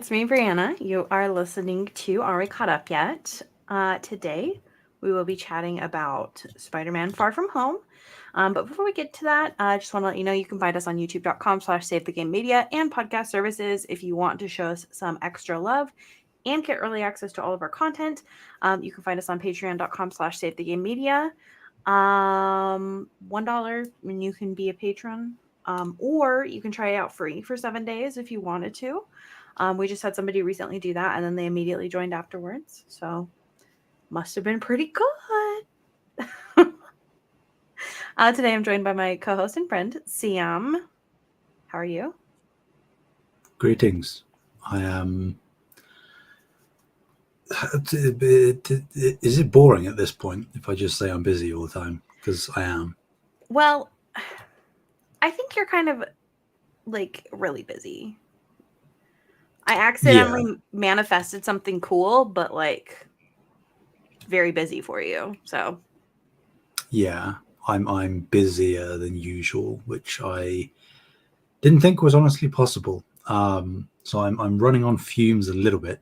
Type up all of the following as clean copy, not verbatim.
it's me, Brianna. You are listening to Are We Caught Up Yet? Today, we will be chatting about Spider-Man Far From Home. But before we get to that, I just want to let you know you can find us on youtube.com/SaveTheGameMedia and podcast services if you want to show us some extra love and get early access to all of our content. You can find us on patreon.com/SaveTheGameMedia. $1 and you can be a patron. Or you can try it out free for 7 days if you wanted to. We just had somebody recently do that, and then they immediately joined afterwards. So must have been pretty good. Today I'm joined by my co-host and friend, Sam. How are you? Greetings. I am. Is it boring at this point if I just say I'm busy all the time? Because I am. Well, I think you're kind of like really busy. I Yeah, accidentally manifested something cool, but like very busy for you. So yeah. I'm busier than usual, which I didn't think was honestly possible. So I'm running on fumes a little bit.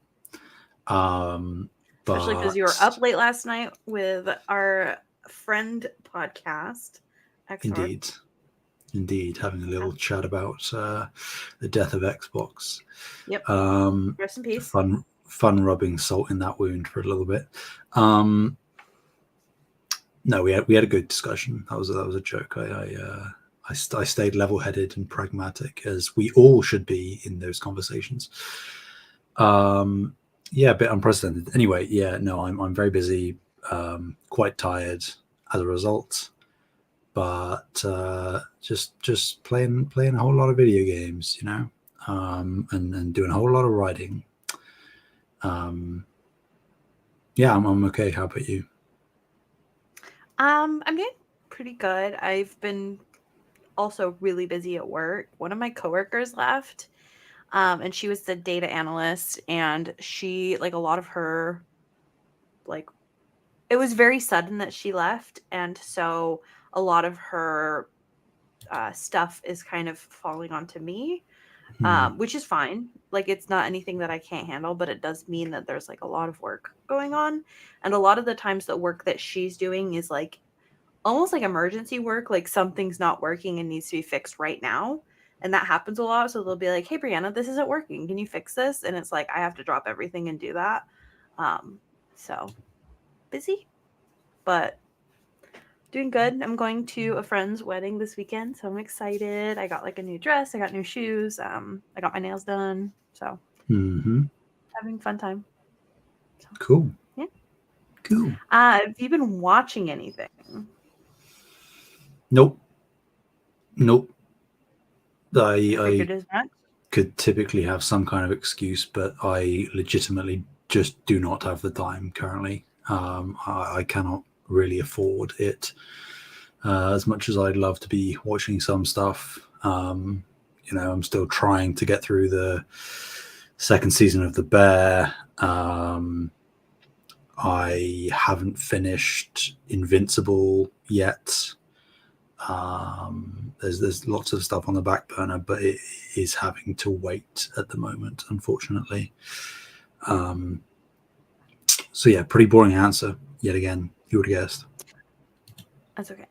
Um, especially because but you were up late last night with our friend podcast, XR. indeed, indeed, having a little chat about the death of Xbox. Yep. Rest in peace. Fun rubbing salt in that wound for a little bit. Um, No, we had a good discussion. That was a joke. I stayed level headed and pragmatic, as we all should be in those conversations. Yeah, a bit unprecedented. Anyway, yeah, no, I'm very busy, quite tired as a result, but just playing a whole lot of video games, and doing a whole lot of writing. Um, yeah, I'm okay. How about you? I'm doing pretty good. I've been also really busy at work. One of my coworkers left, and she was the data analyst, and she like a lot of her like it was very sudden that she left, and so a lot of her stuff is kind of falling onto me, Hmm. which is fine. Like it's not anything that I can't handle, but it does mean that there's like a lot of work going on, and a lot of the times the work that she's doing is like almost like emergency work, like something's not working and needs to be fixed right now. And that happens a lot. So they'll be like, "Hey, Brianna, this isn't working. Can you fix this?" And it's like I have to drop everything and do that. Um, so busy, but doing good. I'm going to a friend's wedding this weekend, so I'm excited. I got like a new dress, I got new shoes, I got my nails done. So Hmm. having fun time. So Cool. yeah. Cool. Have you been watching anything? Nope. Nope. I Figured as much. could typically have some kind of excuse, but I legitimately just do not have the time currently. I cannot really afford it as much as I'd love to be watching some stuff. I'm still trying to get through the second season of The Bear. I haven't finished Invincible yet. There's lots of stuff on the back burner, but it is having to wait at the moment, unfortunately. Um, so yeah, pretty boring answer yet again. You would have guessed. That's okay.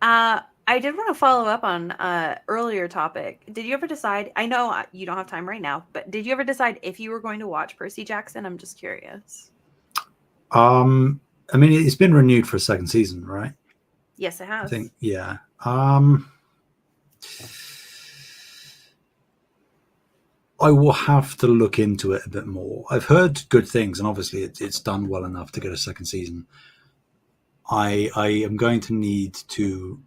I did want to follow up on earlier topic. Did you ever decide? I know you don't have time right now, but did you ever decide if you were going to watch Percy Jackson? I'm just curious. Um, I mean, it's been renewed for a second season, right? Yes, it I think, has. yeah. I will have to look into it a bit more. I've heard good things, and obviously it's done well enough to get a second season. I am going to need to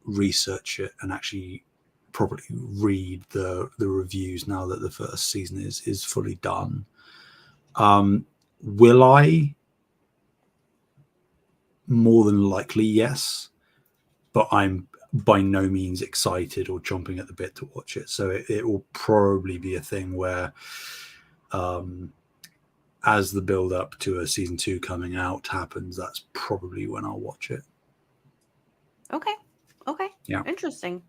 research it and actually properly read the reviews now that the first season is fully done. Will I? More than likely, yes, but I'm by no means excited or chomping at the bit to watch it. So it will probably be a thing where, um, as the build up to a season two coming out happens, that's probably when I'll watch it. Okay. Okay. Yeah. Interesting.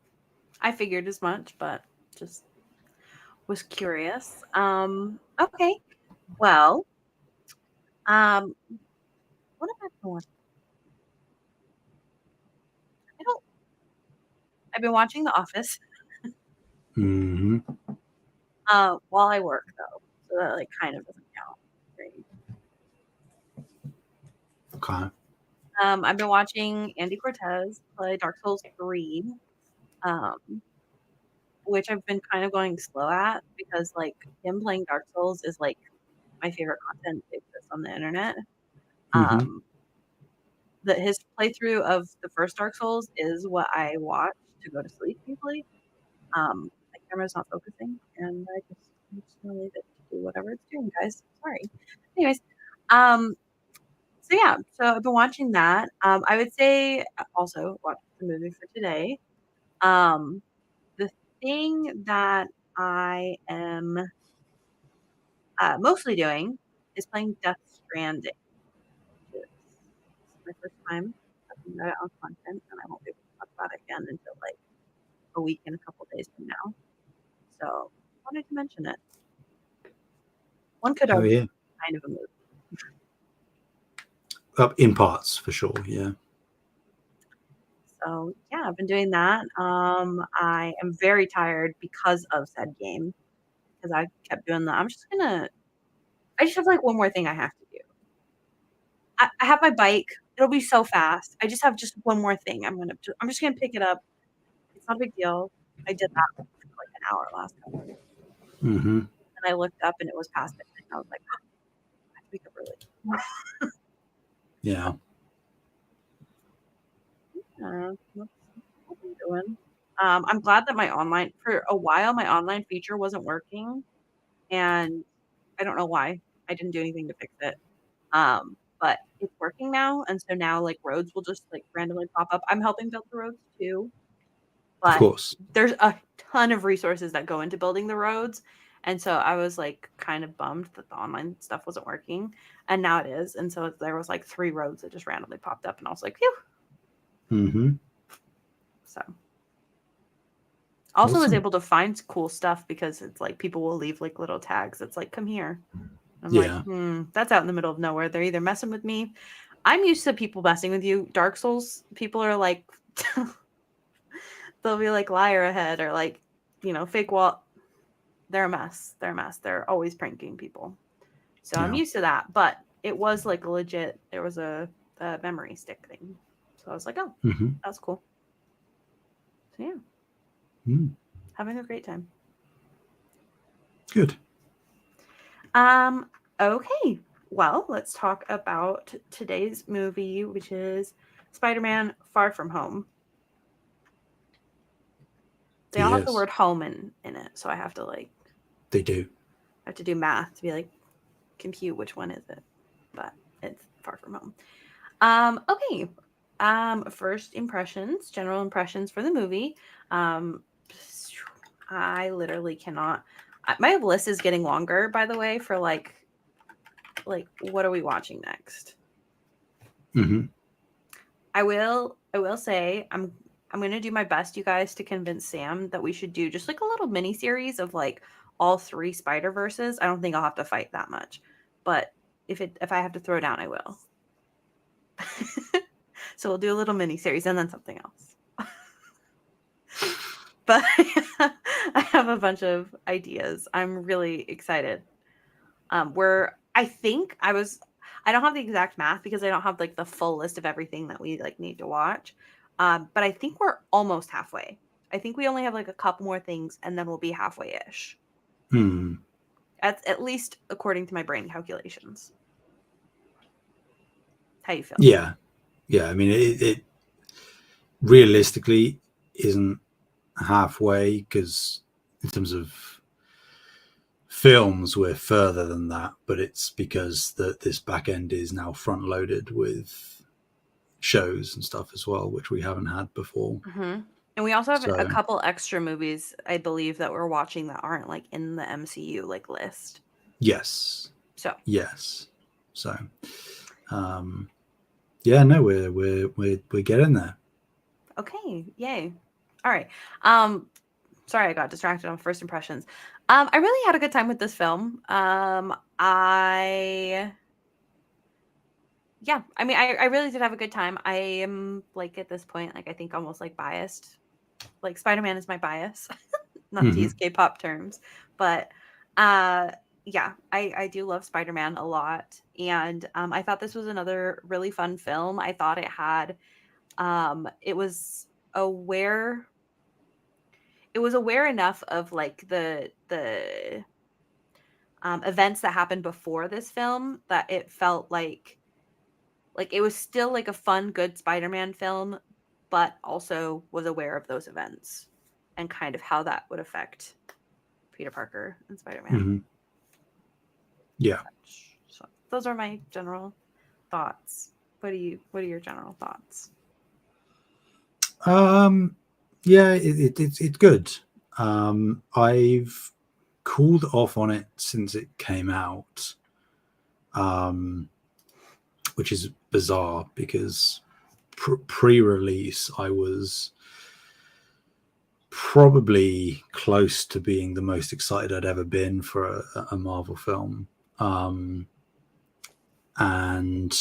I figured as much, but just was curious. Okay. Well, um, what have I been watching? I don't. I've been watching The Office, Hmm. while I work though, so that like kind of doesn't count. Right. Okay. I've been watching Andy Cortez play Dark Souls 3, um, which I've been kind of going slow at because like him playing Dark Souls is like my favorite content that exists on the internet. Hmm. Um, his playthrough of the first Dark Souls is what I watch to go to sleep usually. My camera's not focusing, and I'm just gonna leave it to do whatever it's doing, guys. Sorry. Anyways, um, so yeah, so I've been watching that. I would say also watch the movie for today. Um, the thing that I am mostly doing is playing Death Stranding, which is my first time talking about it on content, and I won't be able to talk about it again until like a week and a couple days from now. So wanted to mention it. One could Oh argue yeah. it's kind of a movie. Up in parts for sure. Yeah. So yeah, I've been doing that. I am very tired because of said game because I kept doing that. I just have like one more thing I have to do. I have my bike. It'll be so fast. I just have just one more thing. I'm just gonna pick it up. It's not a big deal. I did that for like an hour last time, Hmm. and I looked up and it was past midnight. I was like, oh, I have to wake up early. Yeah. What I'm doing. I'm glad that my online for a while my online feature wasn't working, and I don't know why. I didn't do anything to fix it. But it's working now, and so now like roads will just like randomly pop up. I'm helping build the roads too, Of but course. there's a ton of resources that go into building the roads. And so I was like kind of bummed that the online stuff wasn't working, and now it is. And so there was like 3 roads that just randomly popped up, and I was like, phew. Hmm. So also was Awesome. able to find cool stuff because it's like people will leave like little tags. It's like, come here. I'm like, Yeah. that's out in the middle of nowhere. They're either messing with me. I'm used to people messing with you. Dark Souls people are like, they'll be like liar ahead or like, fake wall. They're a mess. They're a mess. They're always pranking people. So I'm Yeah. used to that. But it was like legit. There was a memory stick thing. So I was like, oh, Hmm. that's cool. So yeah, Mm. having a great time. Good. Um, okay. Well, let's talk about today's movie, which is Spider-Man Far From Home. They all have the Yes, word home in it, so I have to like they do. I have to do math to be like compute which one is it. But it's Far From Home. Okay. First impressions, general impressions for the movie. Um, I literally cannot. My list is getting longer, by the way, for like what are we watching next? Hmm. I will say I'm gonna do my best, you guys, to convince Sam that we should do just like a little mini series of like all 3 Spider Verses. I don't think I'll have to fight that much, but if I have to throw down, I will. So we'll do a little mini series and then something else. But I have a bunch of ideas. I'm really excited. Where I think I don't have the exact math because I don't have like the full list of everything that we like need to watch. But I think we're almost halfway. I think we only have like a couple more things and then we'll be halfway ish. Hmm. At least according to my brain calculations. How you feel? Yeah. Yeah. I mean, it realistically isn't halfway because in terms of films we're further than that, but it's because this back end is now front loaded with shows and stuff as well, which we haven't had before. Hmm. And we also have a So couple extra movies, I believe, that we're watching that aren't like in the MCU like list. yes, So yes. So um, yeah, no, we're getting there. okay, yay! All right. Um, sorry, I got distracted on first impressions. I really had a good time with this film. I Yeah, I mean, I really did have a good time. I am like at this point, like I think almost like biased. Like Spider-Man is my bias, not to Hmm. use K-pop terms, but uh yeah, I do love Spider-Man a lot. And I thought this was another really fun film. I thought it had it was aware enough of like the events that happened before this film that it felt like it was still like a fun, good Spider-Man film, but also was aware of those events and kind of how that would affect Peter Parker and Spider-Man. Hmm. Yeah. So those are my general thoughts. What are your general thoughts? Um, yeah, it's good. I've cooled off on it since it came out, um, which is bizarre because pre-release I was probably close to being the most excited I'd ever been for a Marvel film. Um, and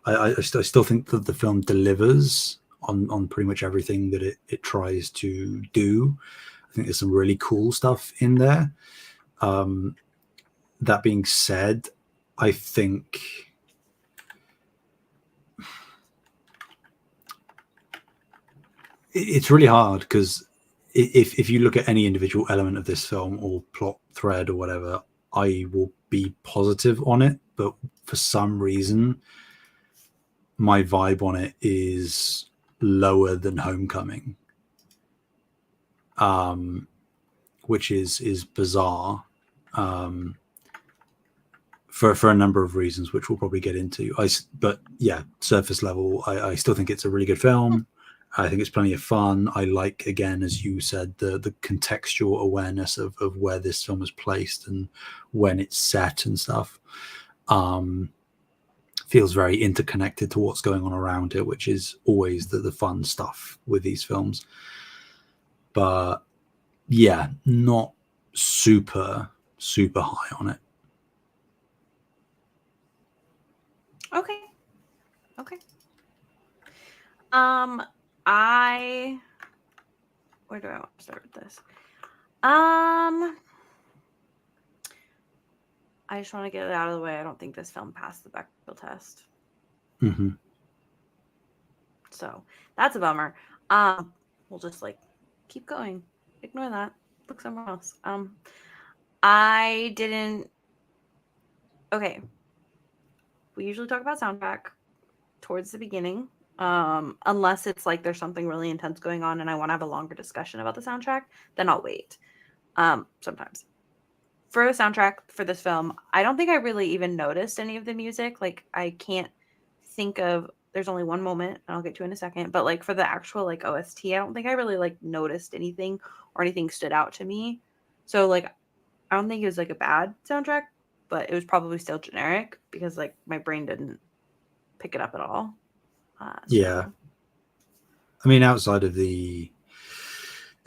I still think that the film delivers on pretty much everything that it tries to do. I think there's some really cool stuff in there. Um, that being said, I think it's really hard because if you look at any individual element of this film or plot thread or whatever, I will be positive on it, but for some reason, my vibe on it is lower than Homecoming, um, which is bizarre, um, for a number of reasons, which we'll probably get into. But yeah, surface level, I still think it's a really good film. I think it's plenty of fun. I like, again, as you said, the contextual awareness of where this film is placed and when it's set and stuff. Um, Feels very interconnected to what's going on around it, which is always the fun stuff with these films. But yeah, not super high on it. Okay. Okay. Um I where do I want to start with this? I just want to get it out of the way. I don't think this film passed the Bechdel test. Hmm. So that's a bummer. We'll just like keep going. Ignore that. Look somewhere else. I didn't. Okay, we usually talk about soundtrack towards the beginning, unless it's like there's something really intense going on and I want to have a longer discussion about the soundtrack. Then I'll wait. Sometimes for a soundtrack for this film, I don't think I really even noticed any of the music. Like I can't think of there's only one moment and I'll get to in a second, but like for the actual like OST, I don't think I really like noticed anything or anything stood out to me. So like I don't think it was like a bad soundtrack, but it was probably still generic because like my brain didn't pick it up at all. Yeah, So I mean, outside of the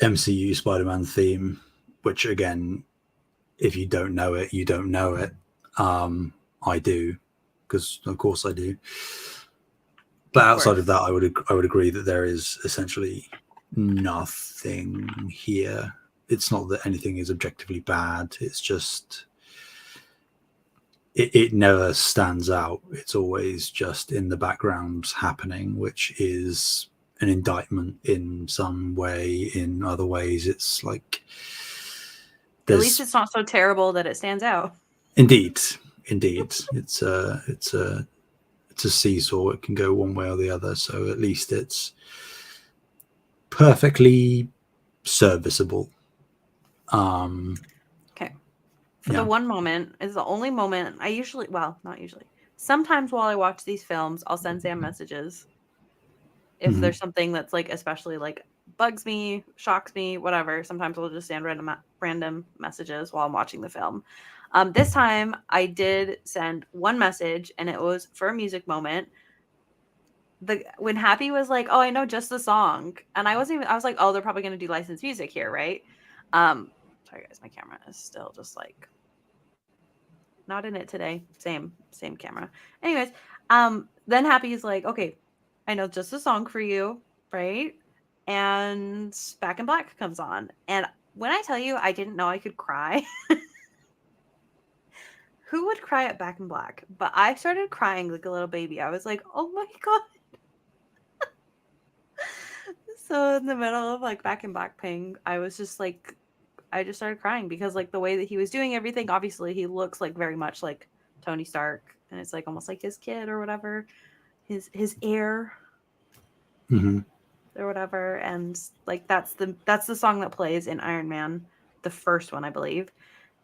MCU Spider-Man theme, which again, if you don't know it, you don't know it. I do, because of course I do. But of outside of course. that, I would agree that there is essentially nothing here. It's not that anything is objectively bad. It's just it never stands out. It's always just in the background happening, which is an indictment in some way. In other ways, it's like At least there's it's not so terrible that it stands out. indeed, indeed, it's a seesaw. It can go one way or the other. So at least it's perfectly serviceable. Um, Okay. For the yeah. one moment is the only moment I usually, well, not usually. Sometimes while I watch these films, I'll send Sam messages if Hmm. there's something that's like especially like bugs me, shocks me, whatever. Sometimes I'll just send random messages while I'm watching the film. This time I did send one message and it was for a music moment. The when Happy was like, "Oh, I know just the song," and I wasn't even. I was like, "Oh, they're probably gonna do licensed music here, right?" Sorry guys, my camera is still just like not in it today. Same camera. Anyways, then Happy's like, okay, I know just a song for you, right? And Back in Black comes on. And when I tell you I didn't know I could cry, who would cry at Back in Black? But I started crying like a little baby. I was like, oh my god. So in the middle of like Back in Black ping, I was just like I just started crying because like the way that he was doing everything, obviously he looks like very much like Tony Stark and it's like almost like his kid or whatever, his heir Mm-hmm. or whatever. And like that's the song that plays in Iron Man, the first one, I believe.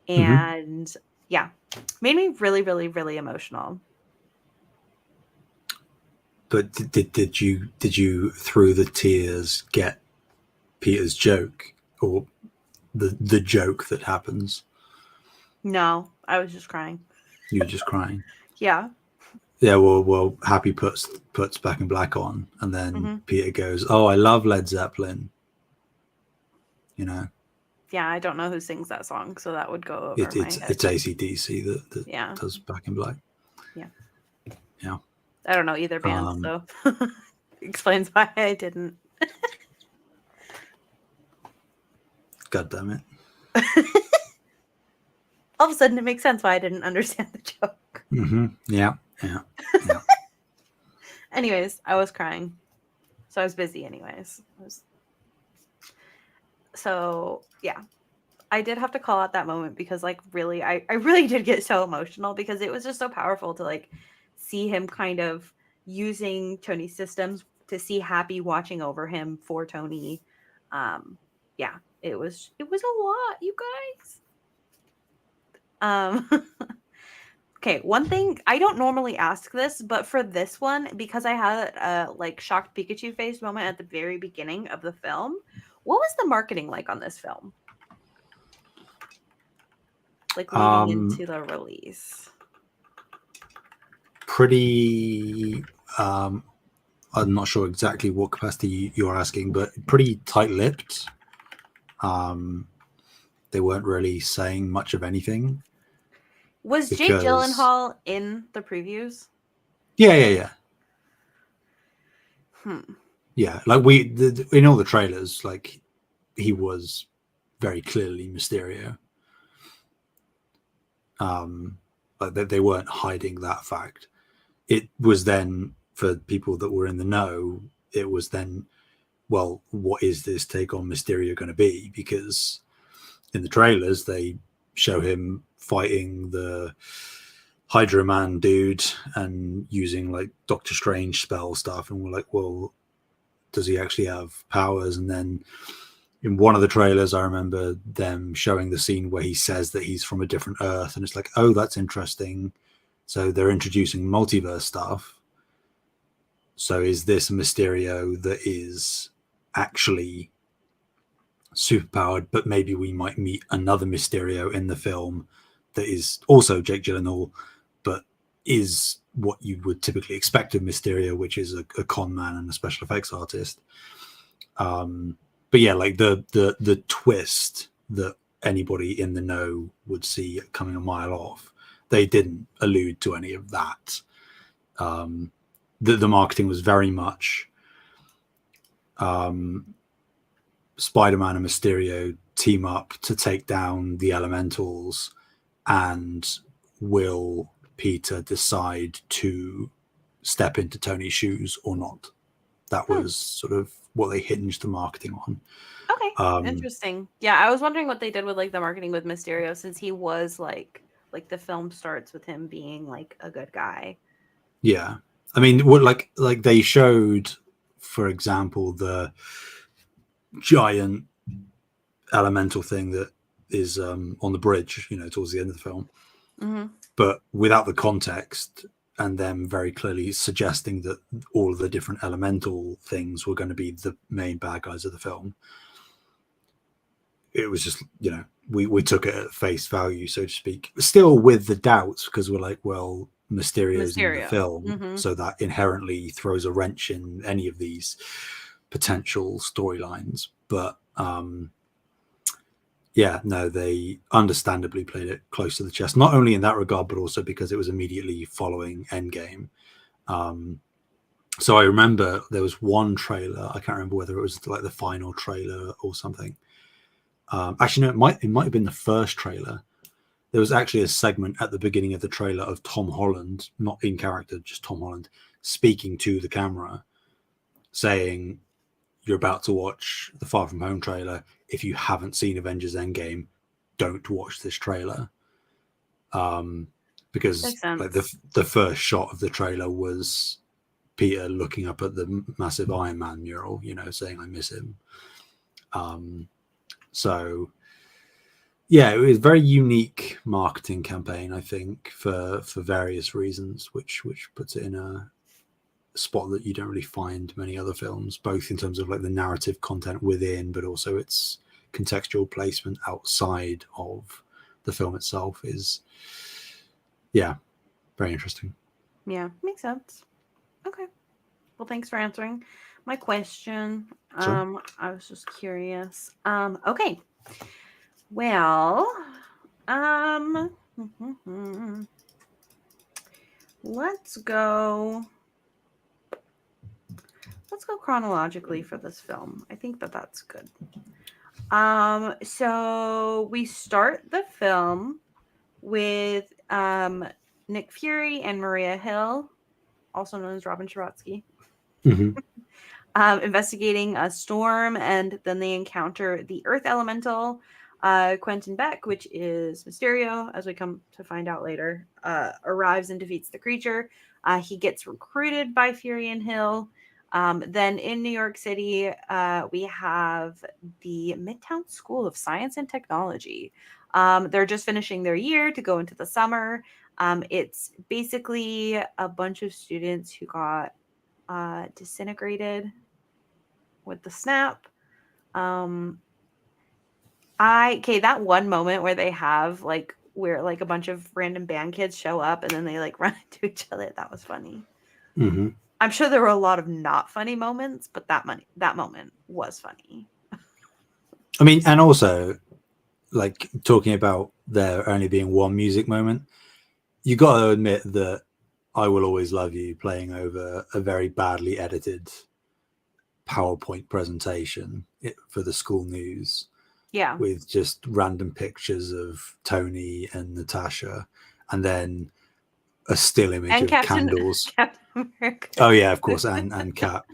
Mm-hmm. And yeah, made me really, really, really emotional. But did you through the tears get Peter's joke or the joke that happens? No, I was just crying. You were just crying. Yeah. Yeah, well, Happy puts Back in Black on, and then Hmm. Peter goes, "Oh, I love Led Zeppelin." You know, Yeah, I don't know who sings that song, so that would go over it, my it's head. it's AC/DC that Yeah. does Back in Black. Yeah. Yeah. I don't know either band, Um, so explains why I didn't. God damn it. All of a sudden, it makes sense why I didn't understand the joke. Mm-hmm. Yeah. Yeah. Yeah. Anyways, I was crying, so I was busy. Anyways, so yeah, I did have to call out that moment because, like, really, I really did get so emotional because it was just so powerful to like see him kind of using Tony's systems to see Happy watching over him for Tony. Yeah, it was a lot, you guys. Okay, one thing I don't normally ask this, but for this one, because I had a like shocked Pikachu face moment at the very beginning of the film, what was the marketing like on this film? Like leading Um, into the release. pretty. I'm not sure exactly what capacity you're asking, but pretty tight-lipped. Um, they weren't really saying much of anything Was Jake because, Gyllenhaal in the previews? yeah. Hmm. Yeah, like in all the trailers, like he was very clearly Mysterio. Like they weren't hiding that fact. It was then for people that were in the know. It was then, well, what is this take on Mysterio going to be? Because in the trailers they show him fighting the Hydro Man dude and using like Doctor Strange spell stuff, and we're like, well, does he actually have powers? And then in one of the trailers, I remember them showing the scene where he says that he's from a different Earth, and it's like, oh, that's interesting. So they're introducing multiverse stuff. So is this a Mysterio that is actually superpowered, but maybe we might meet another Mysterio in the film that is also Jake Gyllenhaal, but is what you would typically expect of Mysterio, which is a con man and a special effects artist. But yeah, like the twist that anybody in the know would see coming a mile off, they didn't allude to any of that. The marketing was very much Spider-Man and Mysterio team up to take down the Elementals, and will Peter decide to step into Tony's shoes or not? That Hmm. was sort of what they hinged the marketing on. Okay. Interesting. Yeah, I was wondering what they did with like the marketing with Mysterio since he was like the film starts with him being like a good guy. Yeah, I mean, what like they showed, for example, the giant elemental thing that is on the bridge, towards the end of the film, Mm-hmm. but without the context and them very clearly suggesting that all of the different elemental things were going to be the main bad guys of the film. It was just, we took it at face value, so to speak, still with the doubts, because we're like, well, Mysterio's in the Mysterio. film, Mm-hmm. so that inherently throws a wrench in any of these potential storylines. But yeah, no, they understandably played it close to the chest, not only in that regard, but also because it was immediately following Endgame. Um, so I remember there was one trailer. I can't remember whether it was like the final trailer or something. Actually, no, it might have been the first trailer. There was actually a segment at the beginning of the trailer of Tom Holland, not in character, just Tom Holland, speaking to the camera, saying, "You're about to watch the Far From Home trailer. If you haven't seen Avengers Endgame, don't watch this trailer." Um, because Makes like sense. the first shot of the trailer was Peter looking up at the massive Iron Man mural, saying, "I miss him." Um, so yeah, it was a very unique marketing campaign, I think, for various reasons, which puts it in a spot that you don't really find many other films, both in terms of like the narrative content within, but also its contextual placement outside of the film itself is, yeah, very interesting. Yeah, makes sense. Okay. Well, thanks for answering my question. Sorry. I was just curious. Okay. Well, um, let's go. Let's go chronologically for this film. I think that that's good. So we start the film with Nick Fury and Maria Hill, also known as Robin Scherbatsky, Mm-hmm. investigating a storm, and then they encounter the Earth Elemental. Quentin Beck, which is Mysterio, as we come to find out later, arrives and defeats the creature. He gets recruited by Fury and Hill. Then in New York City, we have the Midtown School of Science and Technology. They're just finishing their year to go into the summer. It's basically a bunch of students who got disintegrated with the snap. Um, that one moment where they have like where like a bunch of random band kids show up and then they like run into each other. That was funny. Mm-hmm. I'm sure there were a lot of not funny moments, but that moment was funny. I mean, and also like talking about there only being one music moment, you got to admit that "I Will Always Love You" playing over a very badly edited PowerPoint presentation for the school news Yeah. with just random pictures of Tony and Natasha, and then a still image And of Captain candles. Captain America. Oh yeah, of course, and Cat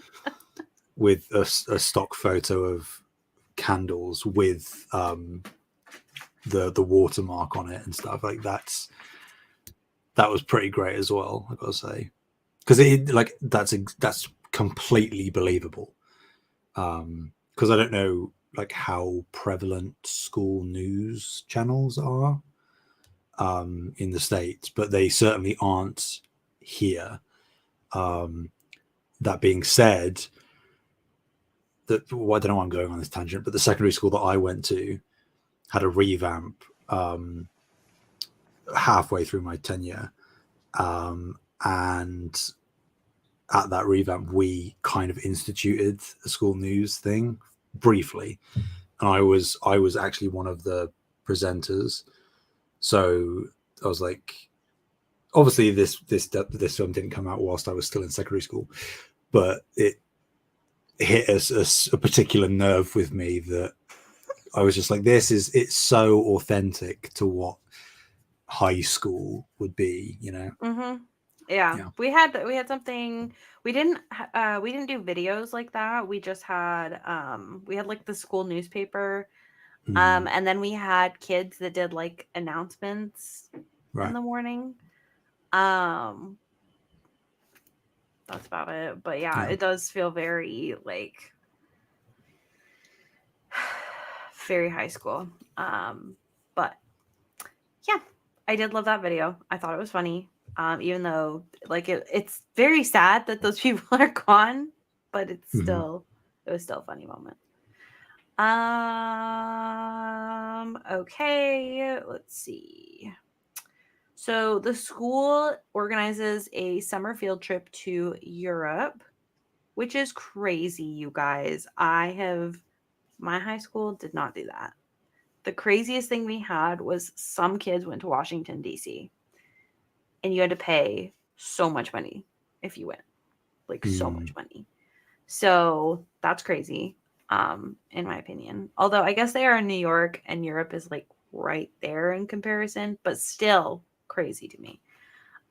with a stock photo of candles with the watermark on it and stuff like that was pretty great as well. I gotta say, because it like that's completely believable. Because I don't know like how prevalent school news channels are in the States, but they certainly aren't here. Um, that being said, well, I don't know why I'm going on this tangent, but the secondary school that I went to had a revamp halfway through my tenure, and at that revamp, we kind of instituted a school news thing briefly, and I was actually one of the presenters. So I was like, obviously this film didn't come out whilst I was still in secondary school, but it hit a particular nerve with me that I was just like, it's so authentic to what high school would be. Mhm. Yeah. Yeah. We had something we didn't do videos like that. We just had we had like the school newspaper. Mm, And then we had kids that did like announcements in right. the morning. Um that's about it. But yeah, Yeah. it does feel very like very high school. But yeah, I did love that video. I thought it was funny. Even though like it's very sad that those people are gone, but Hmm. it was still a funny moment. Okay, let's see. So the school organizes a summer field trip to Europe, which is crazy, you guys. My high school did not do that. The craziest thing we had was some kids went to Washington, D.C., and you had to pay so much money if you went. Like, so much Mm. money. So that's crazy, in my opinion. Although I guess they are in New York and Europe is like right there in comparison, but still crazy to me.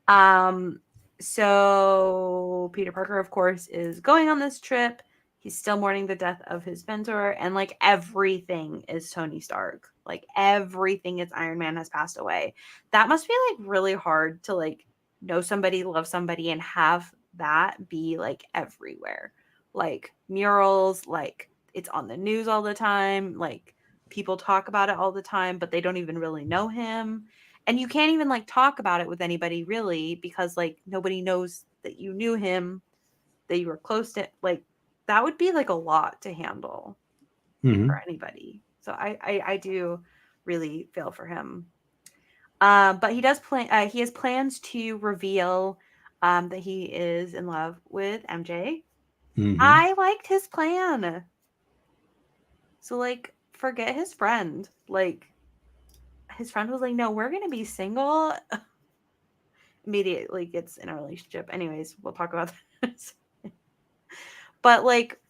Um, so Peter Parker, of course, is going on this trip. He's still mourning the death of his mentor, and like everything is Tony Stark. Like everything is Iron Man has passed away. That must be like really hard to like know somebody, love somebody, and have that be like everywhere. Like murals, like it's on the news all the time. Like people talk about it all the time, but they don't even really know him, and you can't even like talk about it with anybody really because like nobody knows that you knew him, that you were close to, like that would be like a lot to handle Hmm. for anybody. So I do really feel for him. But he does plan, he has plans to reveal that he is in love with MJ. Hmm. I liked his plan. So like forget his friend. Like his friend was like, no, we're gonna be single. Immediately gets in a relationship. Anyways, we'll talk about that. But like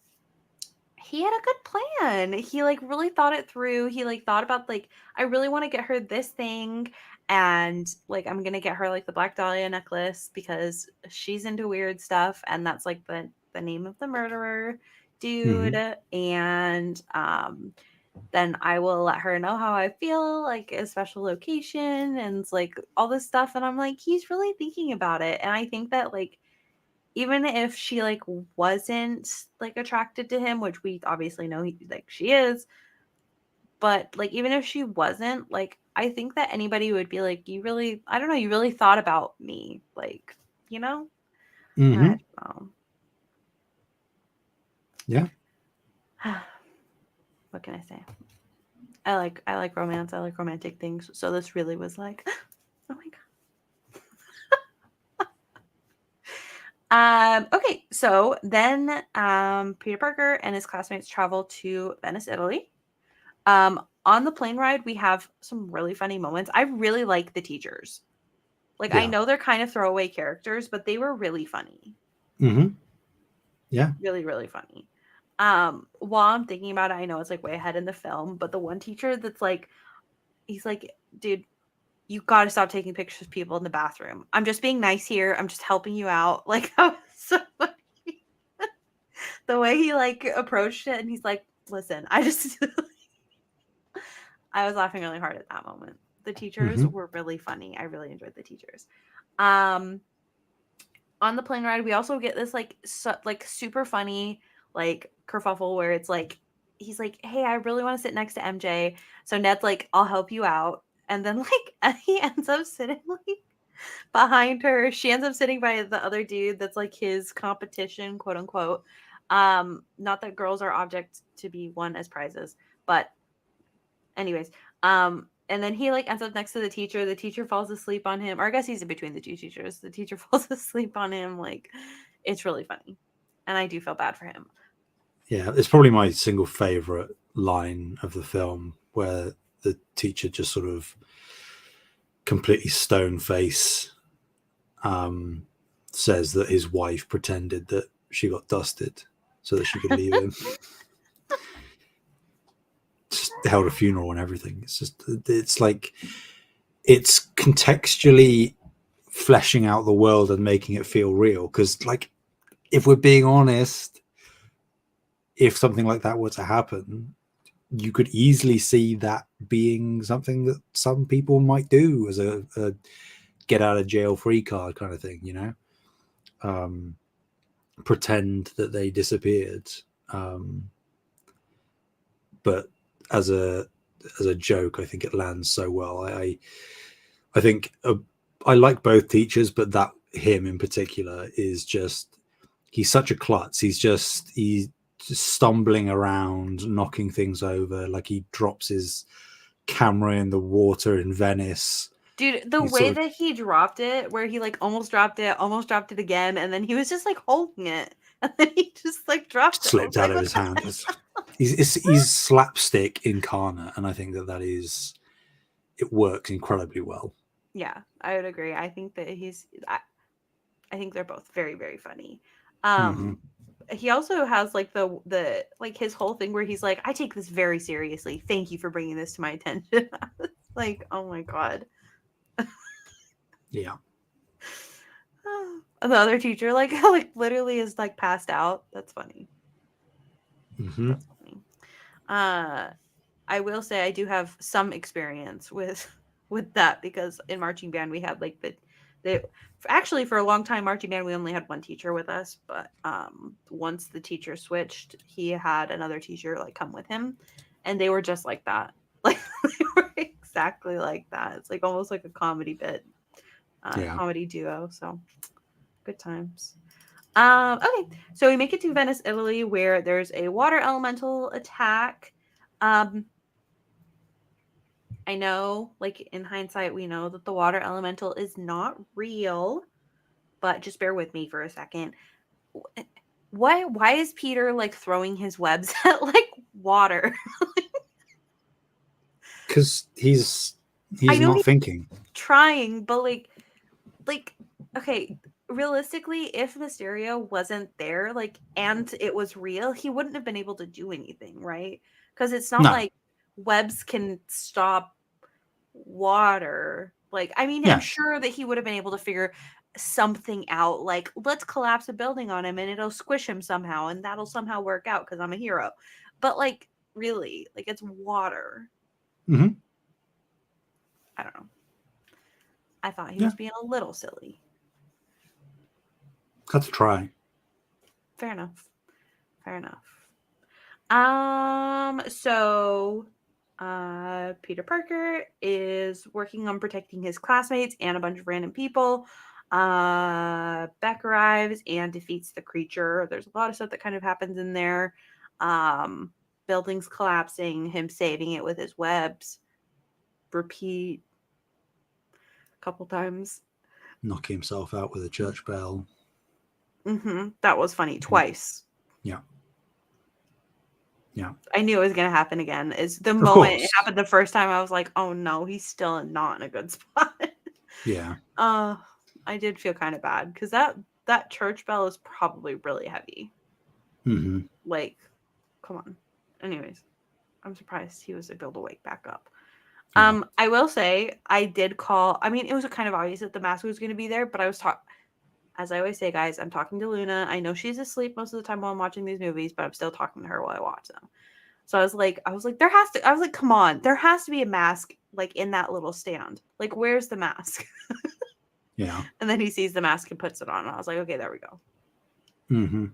he had a good plan. He like really thought it through. He like thought about like I really want to get her this thing, and like I'm going to get her like the Black Dahlia necklace because she's into weird stuff, and that's like the name of the murderer dude. Hmm. And then I will let her know how I feel, like a special location and like all this stuff. And I'm like, he's really thinking about it. And I think that like even if she like wasn't like attracted to him, which we obviously know he like she is, but like even if she wasn't, like I think that anybody would be like, you really, I don't know, you really thought about me, like you know, I Hmm. don't Yeah. know. What can I say? I like romance. I like romantic things. So this really was like, oh my god. Okay, so then Peter Parker and his classmates travel to Venice, Italy. On the plane ride, we have some really funny moments. I really like the teachers. Like I Yeah. know they're kind of throwaway characters, but they were really funny. Hmm. Yeah. Really, really funny. While I'm thinking about it, I know it's like way ahead in the film, but the one teacher that's like, he's like, dude, you got to stop taking pictures of people in the bathroom. I'm just being nice here. I'm just helping you out. Like that was so funny. The way he like approached it, and he's like, listen, I just I was laughing really hard at that moment. The teachers Hmm. were really funny. I really enjoyed the teachers. Um, on the plane ride, we also get this like like super funny like kerfuffle where it's like he's like, "Hey, I really want to sit next to MJ." So Ned's like, "I'll help you out," and then like he ends up sitting like behind her. She ends up sitting by the other dude that's like his competition, quote unquote. Not that girls are object to be won as prizes, but anyways, and then he like ends up next to the teacher. The teacher falls asleep on him, or I guess he's in between the two teachers. The teacher falls asleep on him. Like, it's really funny, and I do feel bad for him. Yeah. It's probably my single favorite line of the film where the teacher just sort of completely stone face um, says that his wife pretended that she got dusted so that she could leave him. Just held a funeral and everything. It's like, it's contextually fleshing out the world and making it feel real. Because, like, if we're being honest, if something like that were to happen, you could easily see that being something that some people might do as a get out of jail free card kind of thing, you know? Um, pretend that they disappeared. Um, but as a joke, I think it lands so well. I think I like both teachers, but that him in particular is just, he's such a klutz. He's just stumbling around, knocking things over. Like he drops his camera in the water in Venice. Dude, the He's way sort of that he dropped it, where he like almost dropped it again, and then he was just like holding it. and then he just like dropped it. I was Slipped out like, of what his the hand. heck? He's slapstick incarnate, and I think that is it works incredibly well. Yeah, I would agree. I think that I think they're both very, very funny. Mm-hmm. He also has like the like his whole thing where he's like, I take this very seriously. Thank you for bringing this to my attention. Like, oh my god. Yeah. The other teacher like literally is like passed out. That's funny. Mm-hmm. That's funny. Uh I will say I do have some experience with that because in marching band we had like the actually for a long time marching band we only had one teacher with us, but once the teacher switched, he had another teacher like come with him, and they were just like that. Like they were exactly like that. It's like almost like a comedy bit, Yeah. comedy duo. So good times. Okay, so we make it to Venice, Italy, where there's a water elemental attack. Um, I know, like in hindsight, we know that the water elemental is not real, but just bear with me for a second. Why is Peter like throwing his webs at like water? Because I he's know not he's thinking. trying, but like okay, realistically, if Mysterio wasn't there, like and it was real, he wouldn't have been able to do anything, right? Because it's not No. like webs can stop water. Like, I mean, I'm Yeah. sure that he would have been able to figure something out. Like, let's collapse a building on him and it'll squish him somehow, and that'll somehow work out because I'm a hero. But like, really, like it's water. Mm-hmm. I don't know. I thought he Yeah. was being a little silly. Had to try. Fair enough. Fair enough. So Peter Parker is working on protecting his classmates and a bunch of random people. Beck arrives and defeats the creature. There's a lot of stuff that kind of happens in there. Um, Buildings collapsing, him saving it with his webs. Repeat a couple times. Knocking himself out with a church bell. That was funny twice. Yeah. Yeah. I knew it was gonna happen again. Is the Of moment it course. happened the first time, I was like, "Oh no, he's still not in a good spot." Yeah. uh, I did feel kind of bad because that church bell is probably really heavy. Mm-hmm. Like, come on. Anyways, I'm surprised he was able to wake back up. Yeah. I will say I did call. I mean, it was kind of obvious that the mask was going to be there, but I was talking. As I always say, guys, I'm talking to Luna. I know she's asleep most of the time while I'm watching these movies, but I'm still talking to her while I watch them. So I was like, I was like, come on, there has to be a mask like in that little stand. Like, where's the mask? Yeah. And then he sees the mask and puts it on. And I was like, okay, there we go. Mm-hmm.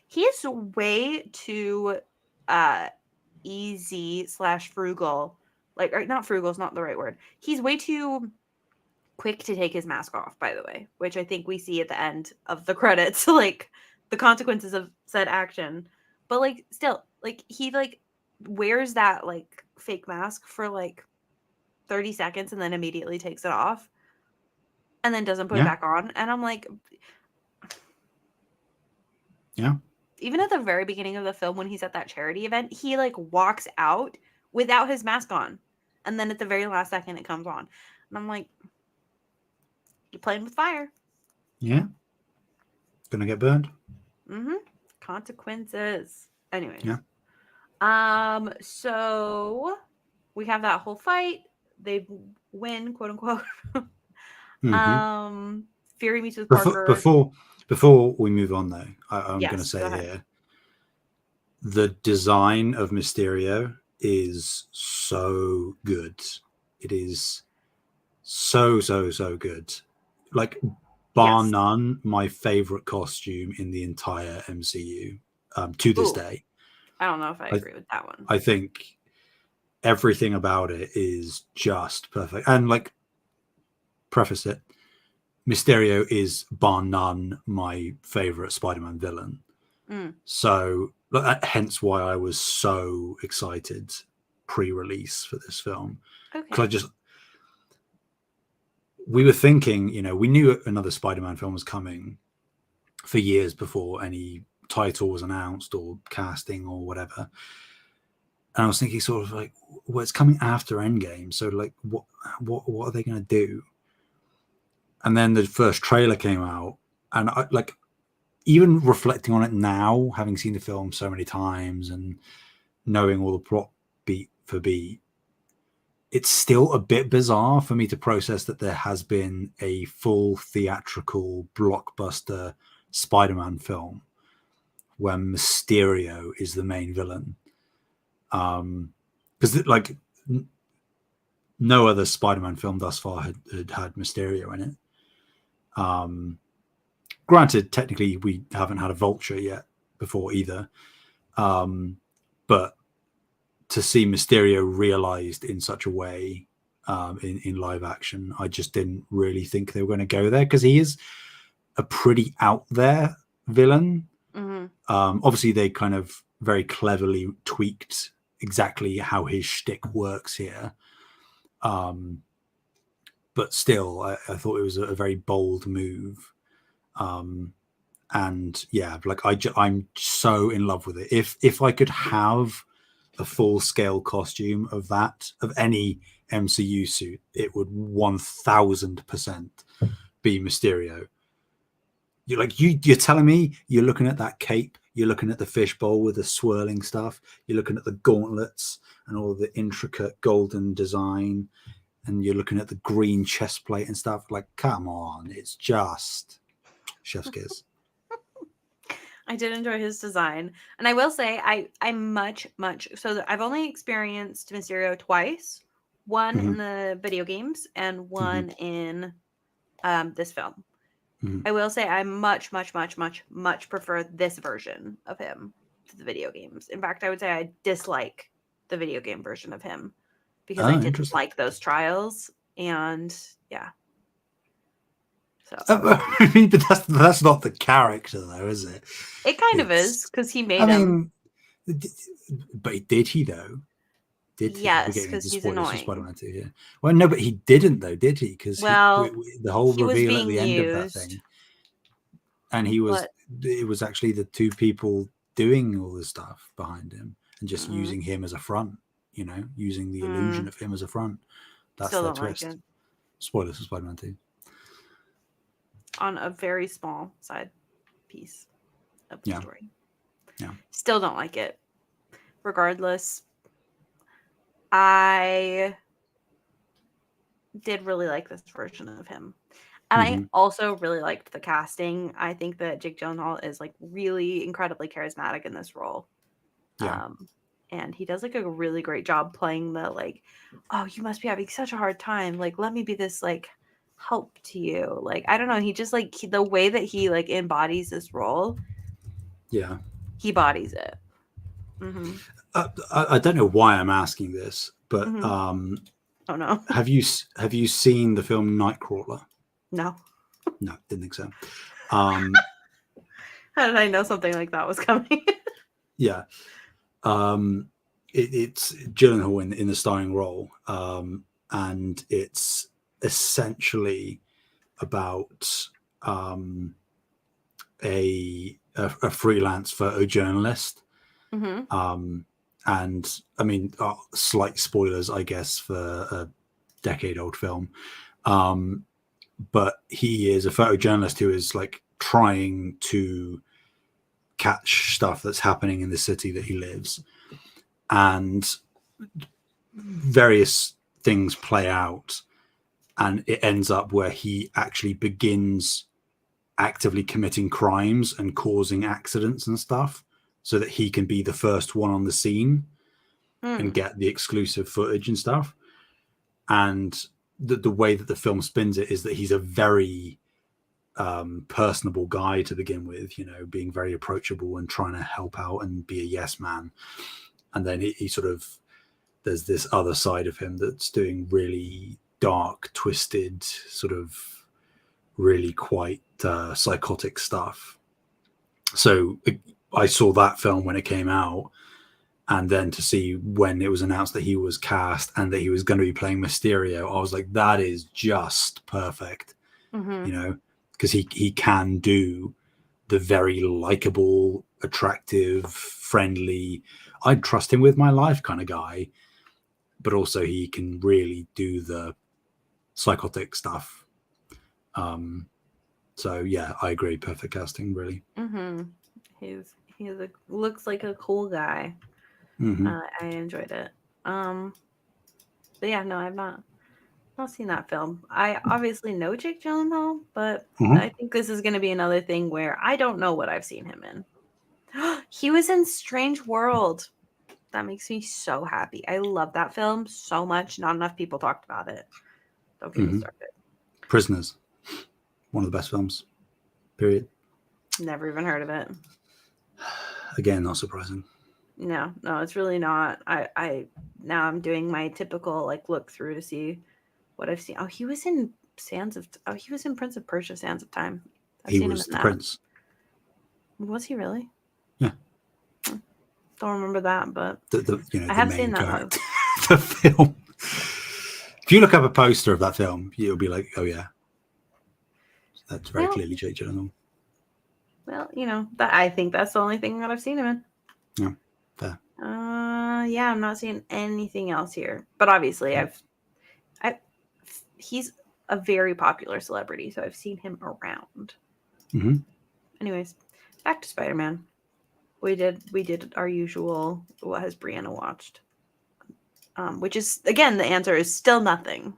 He's way too uh easy slash frugal. Like, or not frugal is not the right word. He's way too quick to take his mask off, by the way, which I think we see at the end of the credits, like the consequences of said action. But like still, like he like wears that like fake mask for like 30 seconds and then immediately takes it off and then doesn't put it Yeah. back on. And I'm like, Yeah. even at the very beginning of the film when he's at that charity event, he like walks out without his mask on. And then at the very last second it comes on. And I'm like, you're playing with fire. Yeah. Gonna get burned. Mm-hmm. Consequences. Anyways. Yeah. So we have that whole fight. They win, quote unquote. Mm-hmm. Fury meets with Before, Parker. before before we move on, though, I'm going to Yes, go say ahead. here the design of Mysterio is so good. It is so good. Like bar Yes. none, my favorite costume in the entire MCU to this Ooh, day. I don't know if I I agree with that one. I think everything about it is just perfect. And like preface it, Mysterio is bar none my favorite Spider-Man villain. Mm, So hence why I was so excited pre-release for this film, because okay. we were thinking, we knew another Spider-Man film was coming for years before any title was announced or casting or whatever. And I was thinking sort of like, well, it's coming after Endgame, so like what are they going to do? And then the first trailer came out, and I like, even reflecting on it now, having seen the film so many times and knowing all the plot beat for beat, it's still a bit bizarre for me to process that there has been a full theatrical blockbuster Spider-Man film where Mysterio is the main villain. Because like no other Spider-Man film thus far had Mysterio in it. Granted, technically we haven't had a Vulture yet before either. But to see Mysterio realized in such a way in live action, I just didn't really think they were going to go there, because he is a pretty out there villain. Mm-hmm. Obviously, they kind of very cleverly tweaked exactly how his shtick works here. But still, I thought it was a very bold move. And yeah, like I'm so in love with it. If I could have a full scale costume of any MCU suit, it would 1000% be Mysterio. You're telling me you're looking at that cape, you're looking at the fishbowl with the swirling stuff, you're looking at the gauntlets and all the intricate golden design, and you're looking at the green chest plate and stuff. Like, come on, it's just chef's kiss. I did enjoy his design, and I will say I much so I've only experienced Mysterio twice, one in the video games and one in this film. I will say I much prefer this version of him to the video games. In fact, I would say I dislike the video game version of him because I didn't like those trials, and yeah. So I mean, but that's not the character, though, is it? It kind of is, because he made him. But did he though? Did he? Yes, We're getting because into he's spoilers for annoying. Spider-Man 2 here. Well, no, but he didn't though, did he? Because the whole reveal at the end of that thing, and it was actually the two people doing all the stuff behind him and just using him as a front. Using the illusion of him as a front. That's Still their don't twist. like it. Spoilers for Spider-Man 2. On a very small side piece of the story. Yeah. Still don't like it. Regardless, I did really like this version of him. And I also really liked the casting. I think that Jake Gyllenhaal is like really incredibly charismatic in this role. Yeah. And he does like a really great job playing the like, oh, you must be having such a hard time. Like, let me be this like help to you. Like, I don't know. He just like the way that he like embodies this role. Yeah. He bodies it. I don't know why I'm asking this, but oh no, have you seen the film Nightcrawler? No, didn't think so. How did I know something like that was coming? Yeah, it's Gyllenhaal in the starring role, and it's essentially about a freelance photojournalist. And I mean, slight spoilers, I guess, for a decade-old film. But he is a photojournalist who is like trying to catch stuff that's happening in the city that he lives, and various things play out, and it ends up where he actually begins actively committing crimes and causing accidents and stuff, so that he can be the first one on the scene and get the exclusive footage and stuff. And the way that the film spins it is that he's a very personable guy to begin with, being very approachable and trying to help out and be a yes man. And then he sort of, there's this other side of him that's doing really dark, twisted, sort of really quite psychotic stuff. So I saw that film when it came out, and then to see when it was announced that he was cast and that he was going to be playing Mysterio, I was like, that is just perfect, because he can do the very likable, attractive, friendly, I'd trust him with my life kind of guy. But also he can really do the psychotic stuff. So yeah, I agree. Perfect casting, really. Mm-hmm. He's a looks like a cool guy. Mm-hmm. I enjoyed it. Um, but yeah, no, I've not seen that film. I obviously know Jake Gyllenhaal, but Mm-hmm. I think this is going to be another thing where I don't know what I've seen him in. He was in Strange World. That makes me so happy. I love that film so much. Not enough people talked about it. Don't get me Mm-hmm. started. Prisoners, one of the best films. Period. Never even heard of it. Again, not surprising. No, it's really not. I now I'm doing my typical like look through to see what I've seen. Oh, he was in he was in Prince of Persia: Sands of Time. I've He seen him was in the that. prince. Was he really? Yeah, Don't remember that, but the I the have seen main that though. character, the film. If you look up a poster of that film, you'll be like, oh yeah, that's very Well, clearly Jake Gyllenhaal. that I think that's the only thing that I've seen him in. Yeah, fair. Yeah, I'm not seeing anything else here. But obviously, I, he's a very popular celebrity, so I've seen him around. Mm-hmm. Anyways, back to Spider-Man. We did our usual. What has Brianna watched? Which is again the answer is still nothing.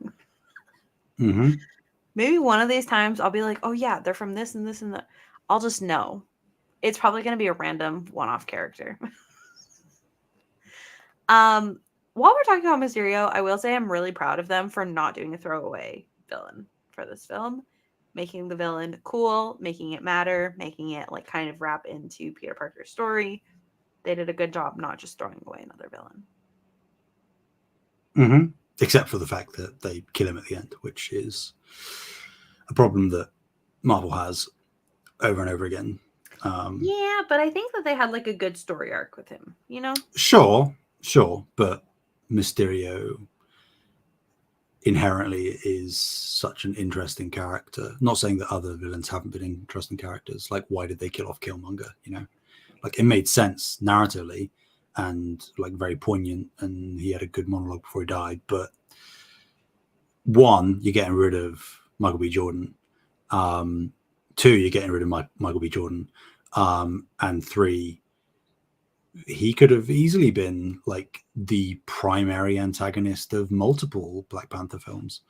Mm-hmm. Maybe one of these times I'll be like, oh yeah, they're from this and this and that. I'll just know. It's probably gonna be a random one-off character. Um, while we're talking about Mysterio, I will say I'm really proud of them for not doing a throwaway villain for this film, making the villain cool, making it matter, making it like kind of wrap into Peter Parker's story. They did a good job not just throwing away another villain. Mm-hmm. Except for the fact that they kill him at the end, which is a problem that Marvel has over and over again. Yeah, but I think that they had like a good story arc with him, you know? Sure, but Mysterio inherently is such an interesting character. Not saying that other villains haven't been interesting characters. Like, why did they kill off Killmonger? Like it made sense narratively and like very poignant, and he had a good monologue before he died. But one, you're getting rid of Michael B. Jordan. Two, you're getting rid of Michael B. Jordan. And three, he could have easily been like the primary antagonist of multiple Black Panther films.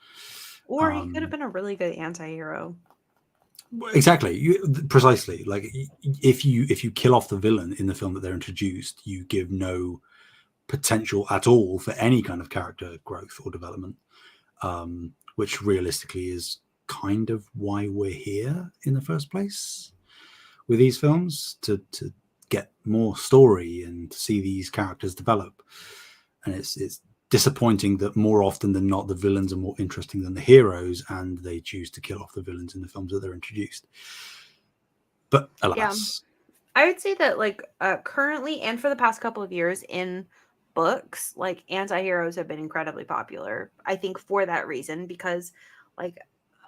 Or he could have been a really good anti-hero. Exactly, precisely. Like if you kill off the villain in the film that they're introduced, you give no potential at all for any kind of character growth or development, which realistically is kind of why we're here in the first place with these films, to get more story and to see these characters develop. And it's disappointing that more often than not the villains are more interesting than the heroes, and they choose to kill off the villains in the films that they're introduced. But Yeah. alas. I would say that like currently and for the past couple of years in books, like anti-heroes have been incredibly popular. I think for that reason because like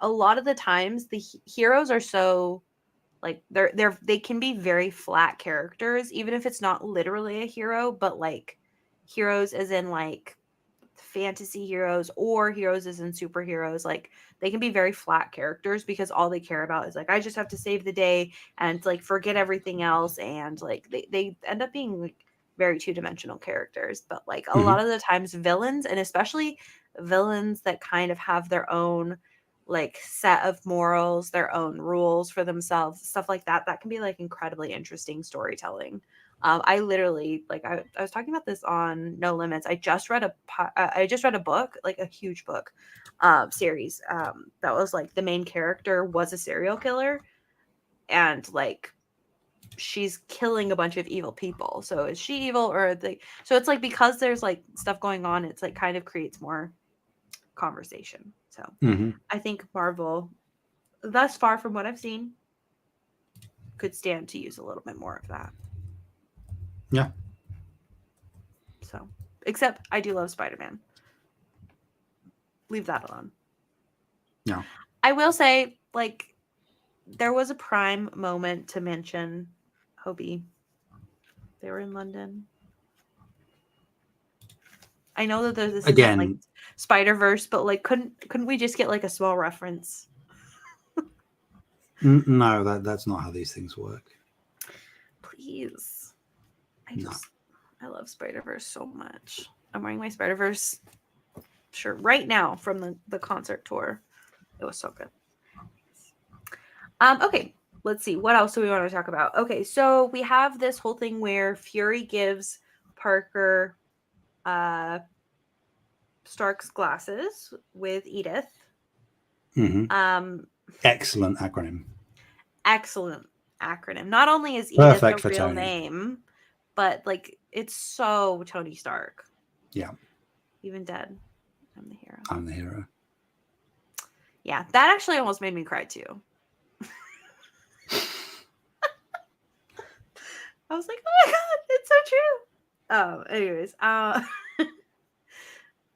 a lot of the times the heroes are so like they can be very flat characters even if it's not literally a hero, but like heroes as in like fantasy heroes or heroes as in superheroes, like they can be very flat characters because all they care about is like I just have to save the day and like forget everything else, and like they end up being like very two-dimensional characters. But like a Mm-hmm. lot of the times villains, and especially villains that kind of have their own like set of morals, their own rules for themselves, stuff like that, that can be like incredibly interesting storytelling. I literally like I was talking about this on No Limits. I just read a book, like a huge book series that was like the main character was a serial killer, and like she's killing a bunch of evil people. So is she evil or the so it's like because there's like stuff going on, it's like kind of creates more conversation. So Mm-hmm. I think Marvel, thus far from what I've seen, could stand to use a little bit more of that. Yeah. So, except I do love Spider-Man. Leave that alone. Yeah. I will say, like, there was a prime moment to mention Hobie. They were in London. I know that this isn't like Again, Spider-Verse, but like couldn't we just get like a small reference? no, that's not how these things work. Please. No. I love Spider-Verse so much. I'm wearing my Spider-Verse shirt right now from the concert tour. It was so good. Okay, let's see. What else do we want to talk about? Okay, so we have this whole thing where Fury gives Parker uh Stark's glasses with Edith. Mm-hmm. Um Excellent acronym. Excellent acronym. Not only is Edith Perfect a for real Tony. name, but like it's so Tony Stark. Yeah. Even dead, I'm the hero. I'm the hero. Yeah, that actually almost made me cry too. I was like, oh my god, it's so true. Anyways,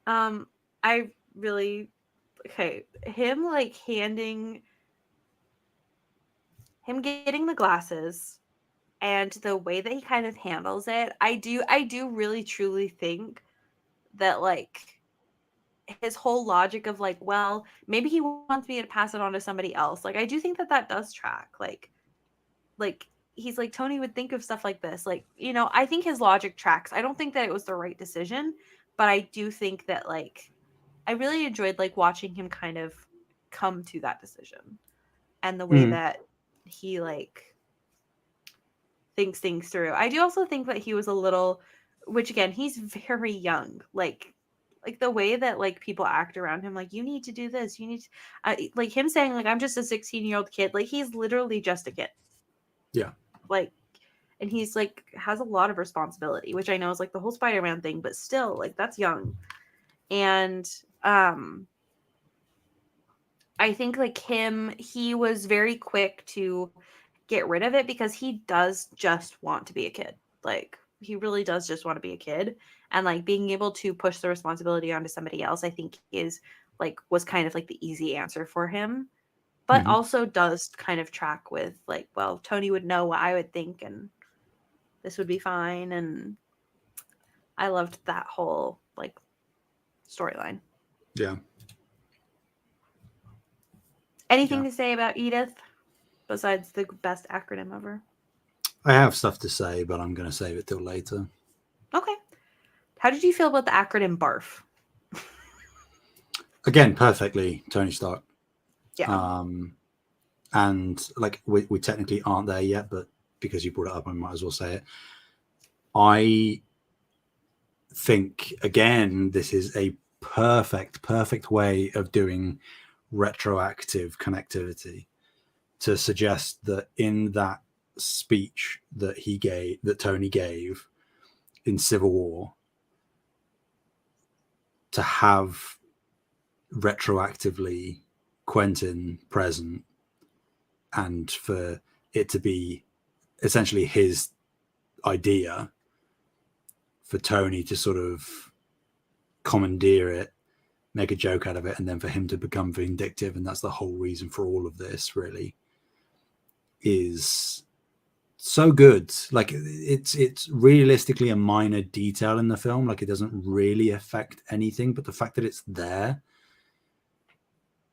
um, I really okay. Him like handing him getting the glasses and the way that he kind of handles it, I do really truly think that like his whole logic of like, well, maybe he wants me to pass it on to somebody else. Like I do think that that does track. Like he's like Tony would think of stuff like this. Like, you know, I think his logic tracks. I don't think that it was the right decision, but I do think that like I really enjoyed like watching him kind of come to that decision and the way Mm. that he like thinks things through. I do also think that he was a little, which again, he's very young. Like the way that like people act around him, like you need to do this, you need to, like him saying like I'm just a 16-year-old kid. Like he's literally just a kid. Yeah. Like, and he's like has a lot of responsibility, which I know is like the whole Spider-Man thing, but still like that's young. And I think like him, he was very quick to get rid of it because he does just want to be a kid. Like he really does just want to be a kid. And like being able to push the responsibility onto somebody else, I think is like was kind of like the easy answer for him. But Mm-hmm. also does kind of track with like, well, Tony would know what I would think and this would be fine. And I loved that whole like storyline. Yeah. Anything Yeah. to say about Edith besides the best acronym ever? I have stuff to say, but I'm going to save it till later. Okay. How did you feel about the acronym BARF? Again, perfectly Tony Stark. Yeah. And like we technically aren't there yet, but because you brought it up, I might as well say it. I think again, this is a perfect way of doing retroactive connectivity to suggest that in that speech that Tony gave in Civil War, to have retroactively Quentin present and for it to be essentially his idea, for Tony to sort of commandeer it, make a joke out of it, and then for him to become vindictive, and that's the whole reason for all of this, really, is so good. Like it's realistically a minor detail in the film. Like it doesn't really affect anything, but the fact that it's there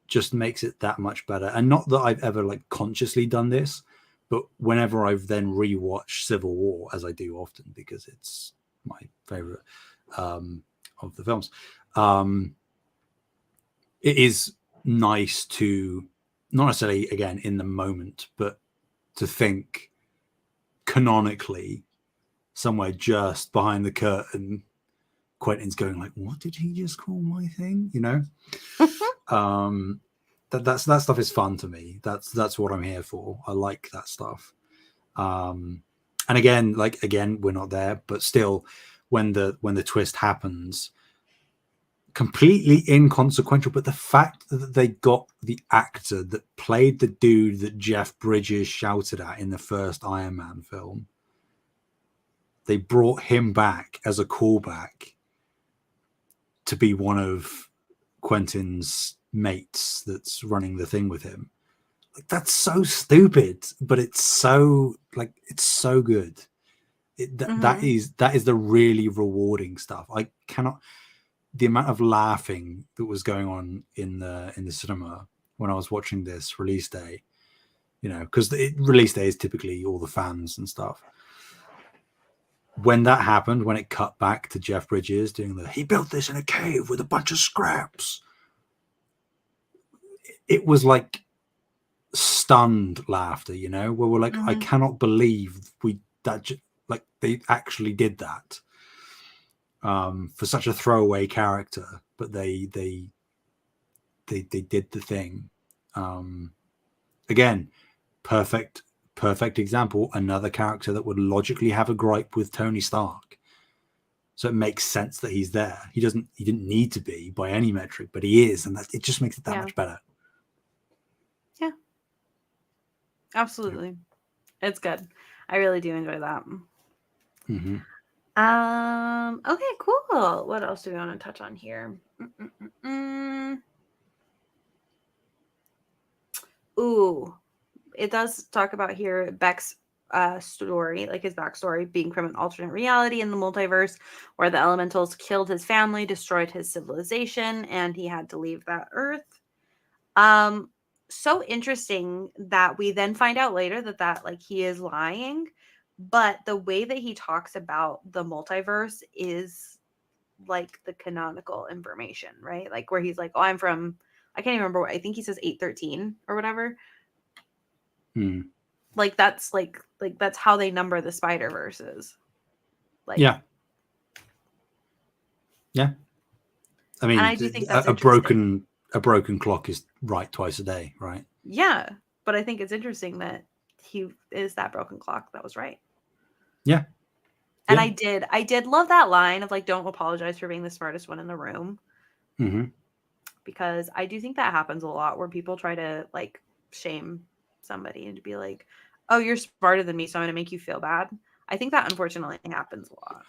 just makes it that much better. And not that I've ever like consciously done this, but whenever I've then rewatched Civil War, as I do often because it's my favorite of the films, it is nice to not necessarily again in the moment, but to think canonically somewhere just behind the curtain, Quentin's going like, "What did he just call my thing?" You know. That stuff is fun to me. That's what I'm here for. I like that stuff. And again, we're not there, but still, when the twist happens, completely inconsequential. But the fact that they got the actor that played the dude that Jeff Bridges shouted at in the first Iron Man film, they brought him back as a callback to be one of Quentin's mates that's running the thing with him. That's so stupid, but it's so like it's so good. That Mhm. is the really rewarding stuff. I cannot the amount of laughing that was going on in the cinema when I was watching this release day. Because release day is typically all the fans and stuff. When that happened, when it cut back to Jeff Bridges doing he built this in a cave with a bunch of scraps, it was like stunned laughter, where we're like, I Mhm. cannot believe like they actually did that for such a throwaway character, but they did the thing. Again, perfect example. Another character that would logically have a gripe with Tony Stark. So it makes sense that he's there. He didn't need to be by any metric, but he is, and it just makes it that Yeah. much better. Yeah. Absolutely. It's good. I really do enjoy that. Mm-hmm. Okay, cool. What else do we want to touch on here? Mm-mm-mm-mm. Ooh, it does talk about here Beck's story, like his backstory, being from an alternate reality in the multiverse where the elementals killed his family, destroyed his civilization, and he had to leave that earth. Um, so interesting that we then find out later that like he is lying, but the way that he talks about the multiverse is like the canonical information, right? Like where he's like, "Oh, I'm from," I can't even remember what I think he says 813 or whatever. Mm. Like that's how they number the Spider Verses. Like, Yeah, yeah. I and mean, I do think that's a interesting. broken clock is right twice a day, right? Yeah, but I think it's interesting that he is that broken clock that was right. Yeah, And yeah. I did love that line of like, "Don't apologize for being the smartest one in the room," Mm-hmm. because I do think that happens a lot where people try to like shame somebody and to be like, "Oh, you're smarter than me, so I'm going to make you feel bad." I think that unfortunately happens a lot.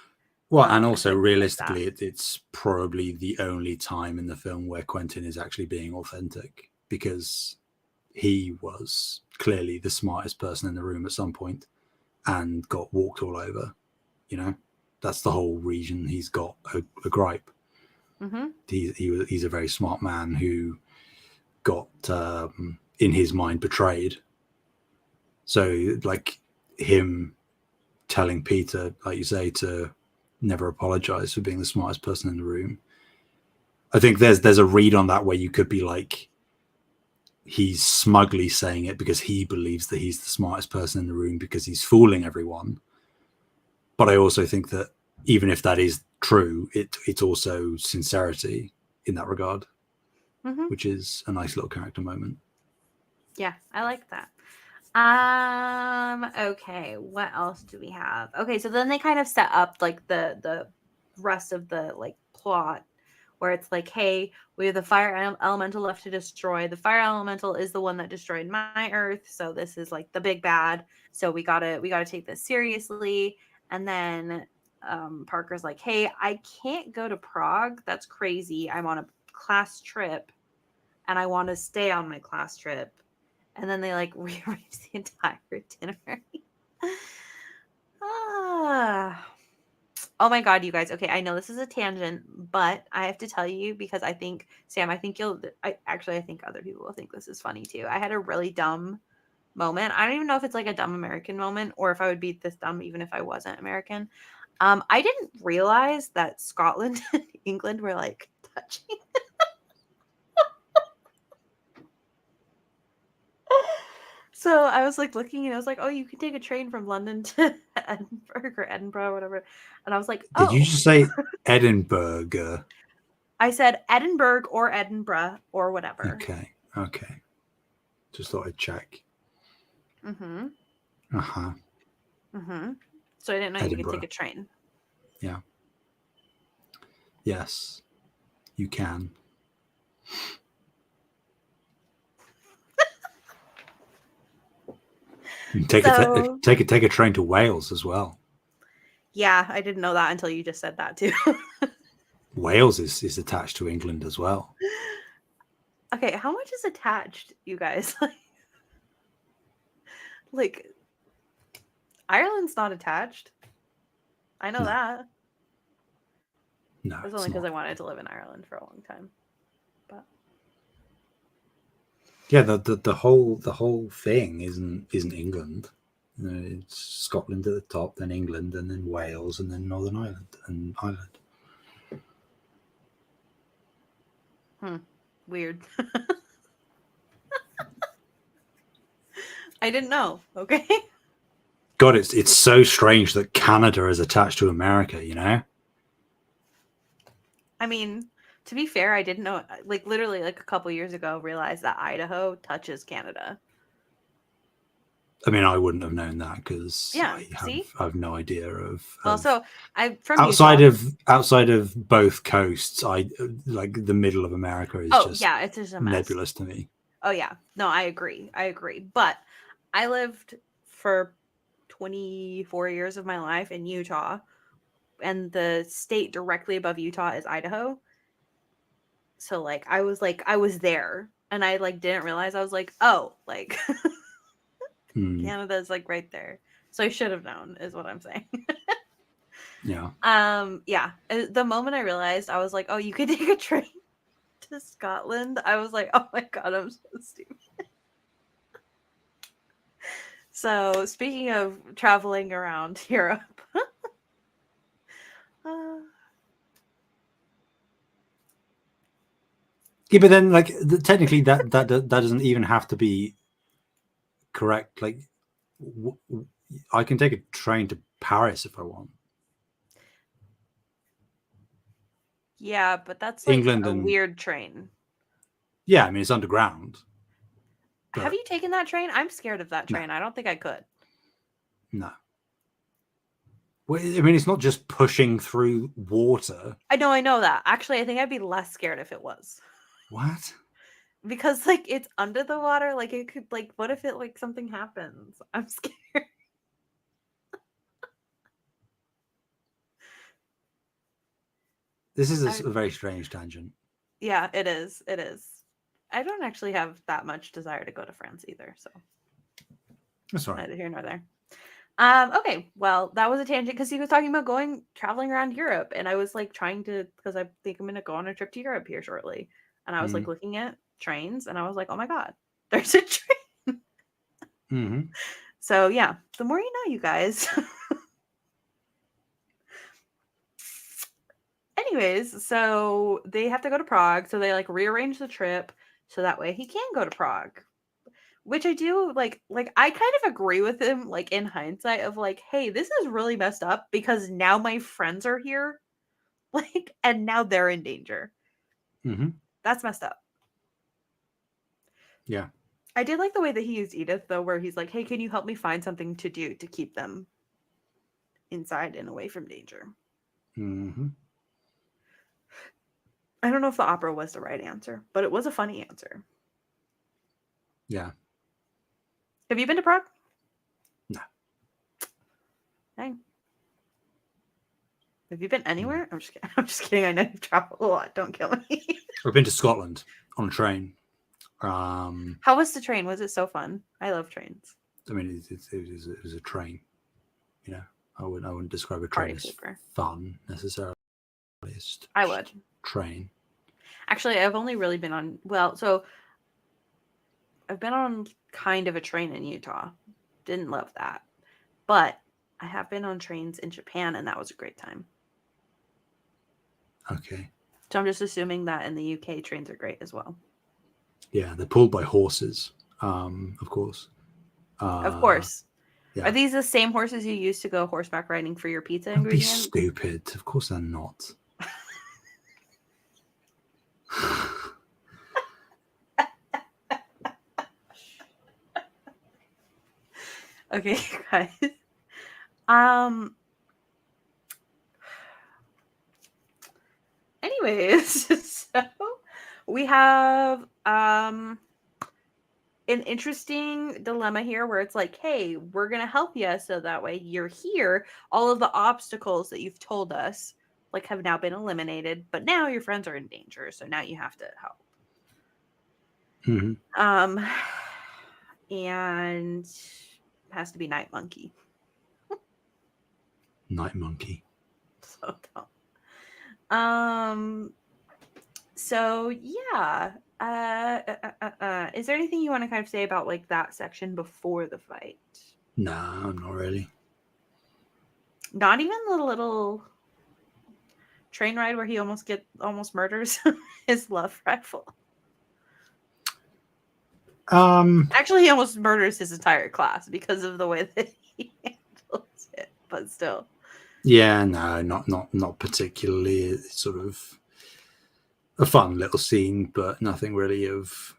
Well, and And also I don't like that. realistically, it's probably the only time in the film where Quentin is actually being authentic, because he was clearly the smartest person in the room at some point and got walked all over. That's the whole reason he's got a gripe. Mhm. He's a very smart man who got in his mind betrayed. So like him telling Peter, like you say, to never apologize for being the smartest person in the room. I think there's a read on that where you could be like, he's smugly saying it because he believes that he's the smartest person in the room because he's fooling everyone. But I also think that even if that is true, it's also sincerity in that regard, Mhm. which is a nice little character moment. Yeah, I like that. Okay, what else do we have? Okay, so then they kind of set up like the rest of the like plot where it's like, hey, we have the elemental left to destroy. The fire elemental is the one that destroyed my earth, so this is like the big bad. So we gotta take this seriously. And then Parker's like, hey, I can't go to Prague. That's crazy. I'm on a class trip and I want to stay on my class trip. And then they like rearrange the entire itinerary. ah. Oh my god, you guys. Okay, I know this is a tangent, but I have to tell you because I think Sam, I think I think other people will think this is funny too. I had a really dumb moment. I don't even know if it's like a dumb American moment or if I would be this dumb even if I wasn't American. I didn't realize that Scotland and England were like touching. So I was like looking and I was like, oh, you can take a train from London to Edinburgh or Edinburgh or whatever. And I was like, Did you oh, just say Edinburgh? I said Edinburgh or Edinburgh or whatever. Okay, okay. Just thought I'd check. Mm-hmm. Uh-huh. Mm-hmm. So I didn't know you could take Edinburgh. a train. Yeah. Yes, you can. So Take a train to Wales as well. yeah, I didn't know that until you just said that too. Wales is attached to England as well. Okay, how much is attached, you guys? Like, Ireland's not attached. I know No, that. no, That's it's only because not. I wanted to live in Ireland for a long time. But Yeah, the whole thing isn't England. It's Scotland at the top, then England, and then Wales, and then Northern Ireland and Ireland. weird. I didn't know. Okay. God, it's so strange that Canada is attached to America. You know. I mean, to be fair, I didn't know. Like, literally, like a couple years ago, realized that Idaho touches Canada. I mean, I wouldn't have known that because Yeah. See. I have no idea Well, of so I'm from outside Utah. of outside of both coasts. I like the middle of America is Oh just yeah, it's just a mess. nebulous to me. Oh yeah. No, I agree. I agree. But I lived for 24 years of my life in Utah, and the state directly above Utah is Idaho. So like I was there and I like didn't realize. I was like, "Oh, like Mm, Canada's like right there." So I should have known is what I'm saying. yeah. Yeah. The moment I realized, I was like, "Oh, you could take a train to Scotland." I was like, "Oh my god, I'm so stupid." So, speaking of traveling around Europe, uh, Yeah, but then like technically that doesn't even have to be correct. Like, I can take a train to Paris if I want. yeah, but that's like England a and weird train. yeah, I mean it's underground, Have but you taken that train? I'm scared of that no, train. I don't think I could. no. Well, I mean it's not just pushing through water. I know that. Actually, I think I'd be less scared if it was. What? Because like it's under the water, like it could like what if it like something happens? I'm scared. This is I, a very strange tangent. yeah, it is. It is. I don't actually have that much desire to go to France either, so That's all right. neither here nor there. Okay, well, that was a tangent because he was talking about going traveling around Europe, and I was like trying to because I think I'm gonna go on a trip to Europe here shortly, and I was like Mm. looking at trains, and I was like, oh my god, there's a train. Mm-hmm. So yeah, the more you know, you guys. Anyways, so they have to go to Prague, so they like rearrange the trip so that way he can go to Prague. Which I do like I kind of agree with him like in hindsight of like, hey, this is really messed up because now my friends are here, like, and now they're in danger. Mm-hmm. That's messed up. Yeah. I did like the way that he used Edith though, where he's like, hey, can you help me find something to do to keep them inside and away from danger? Mm-hmm. I don't know if the opera was the right answer, but it was a funny answer. Yeah. Have you been to Prague? No. Dang. Have you been No. anywhere? I'm just kidding. I'm just kidding. I know you've traveled a lot. Don't kill me. I've been to Scotland on a train. How was the train? Was it so fun? I love trains. I mean, it was a train. You know, I wouldn't describe a train Party as pooper. fun necessarily. It's I just would. train. Actually, I've only really been on, well, so I've been on kind of a train in Utah. Didn't love that. But I have been on trains in Japan and that was a great time. Okay. So I'm just assuming that in the UK trains are great as well. Yeah, they're pulled by horses, of course. Of Uh, course. Are yeah. these the same horses you used to go horseback riding for your pizza Don't be ingredient? stupid. Of course they're not. Okay, guys. Um anyways, so we have an interesting dilemma here where it's like, hey, we're going to help you so that way you're here. All of the obstacles that you've told us like have now been eliminated, but now your friends are in danger, so now you have to help. Mm-hmm. Um and has to be Night Monkey. Night Monkey. So dumb. Um. So yeah. Is there anything you want to kind of say about like that section before the fight? Nah, not really. Not even the little train ride where he almost murders his love rifle. Actually, he almost murders his entire class because of the way that he handles it. But still, Yeah, no, not particularly. It's sort of a fun little scene, but nothing really of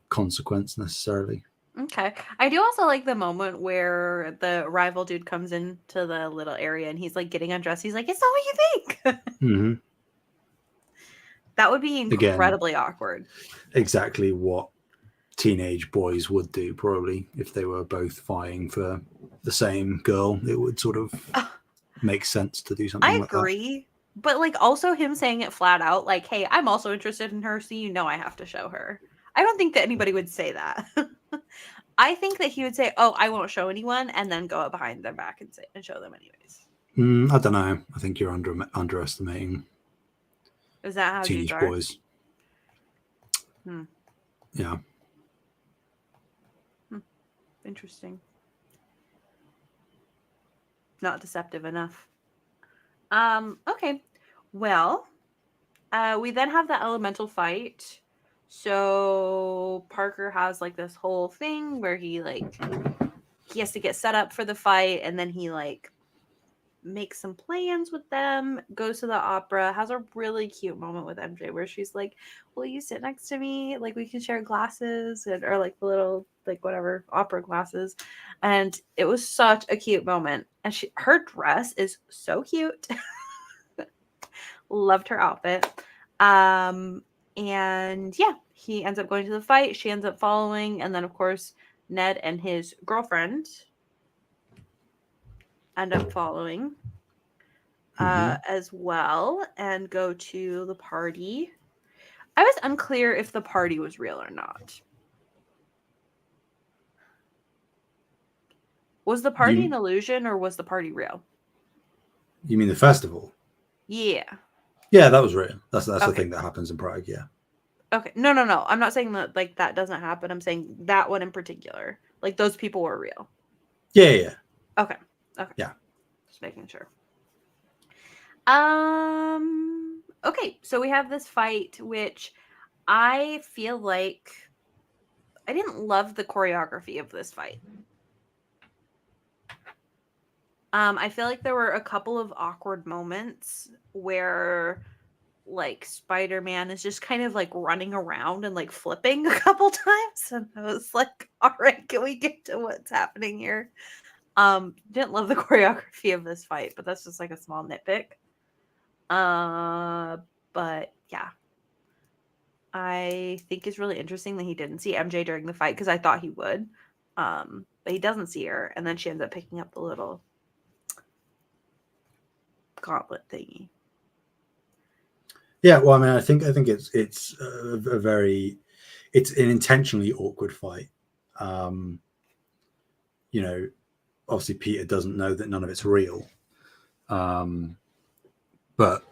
consequence necessarily. okay. I do also like the moment where the rival dude comes into the little area and he's like getting undressed. He's like, "It's not what you think." Mm-hmm. That would be Again, incredibly awkward. exactly what teenage boys would do, probably, if they were both vying for the same girl. It would sort of make sense to do something I like that. agree. But like also him saying it flat out, like, "Hey, I'm also interested in her, so you know I have to show her." I don't think that anybody would say that. I think that he would say, "Oh, I won't show anyone," and then go up behind their back and say and show them anyways. I don't know. I think you're underestimating Is that how dudes teenage are? boys. Hmm. Yeah. Hmm. Interesting. Not deceptive enough. Okay. Well, we then have the elemental fight. So Parker has like this whole thing where he has to get set up for the fight, and then he like makes some plans with them, goes to the opera, has a really cute moment with MJ where she's like, "Will you sit next to me? Like we can share glasses or like the little like whatever opera glasses." And it was such a cute moment. And her dress is so cute. Loved her outfit. Um and yeah, he ends up going to the fight, she ends up following, and then of course Ned and his girlfriend end up following Mm-hmm. as well and go to the party. I was unclear if the party was real or not. Was the party an You illusion or was the party real? you mean the festival? Yeah. Yeah, that was real. That's the Okay. thing that happens in Prague. Yeah. Okay. No, no, no. I'm not saying that like that doesn't happen. I'm saying that one in particular. Like those people were real. Yeah. Yeah. Okay. Okay. Yeah. Just making sure. Okay, so we have this fight which I feel like I didn't love the choreography of this fight. I feel like there were a couple of awkward moments where like Spider-Man is just kind of like running around and like flipping a couple times. And I was like, all right, can we get to what's happening here? Didn't love the choreography of this fight, but that's just like a small nitpick. Uh, but yeah. I think it's really interesting that he didn't see MJ during the fight because I thought he would. But he doesn't see her, and then she ends up picking up the little gauntlet thingy. Yeah. Well, I mean, I think it's a very it's an intentionally awkward fight. Um, you know, obviously Peter doesn't know that none of it's real, um, but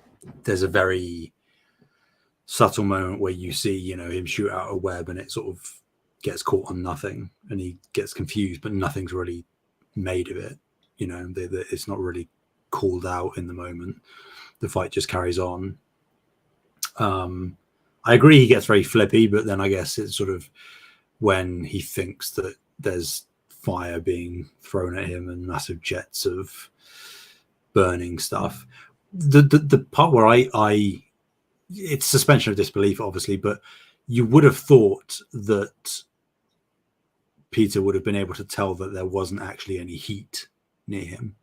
there's a very subtle moment where you see, him shoot out a web and it sort of gets caught on nothing, and he gets confused, but nothing's really made of it. It's not really called out in the moment. The fight just carries on. I agree he gets very flippy, but then I guess it's sort of when he thinks that there's fire being thrown at him and massive jets of burning stuff. The part where I it's suspension of disbelief, obviously, but you would have thought that Peter would have been able to tell that there wasn't actually any heat near him,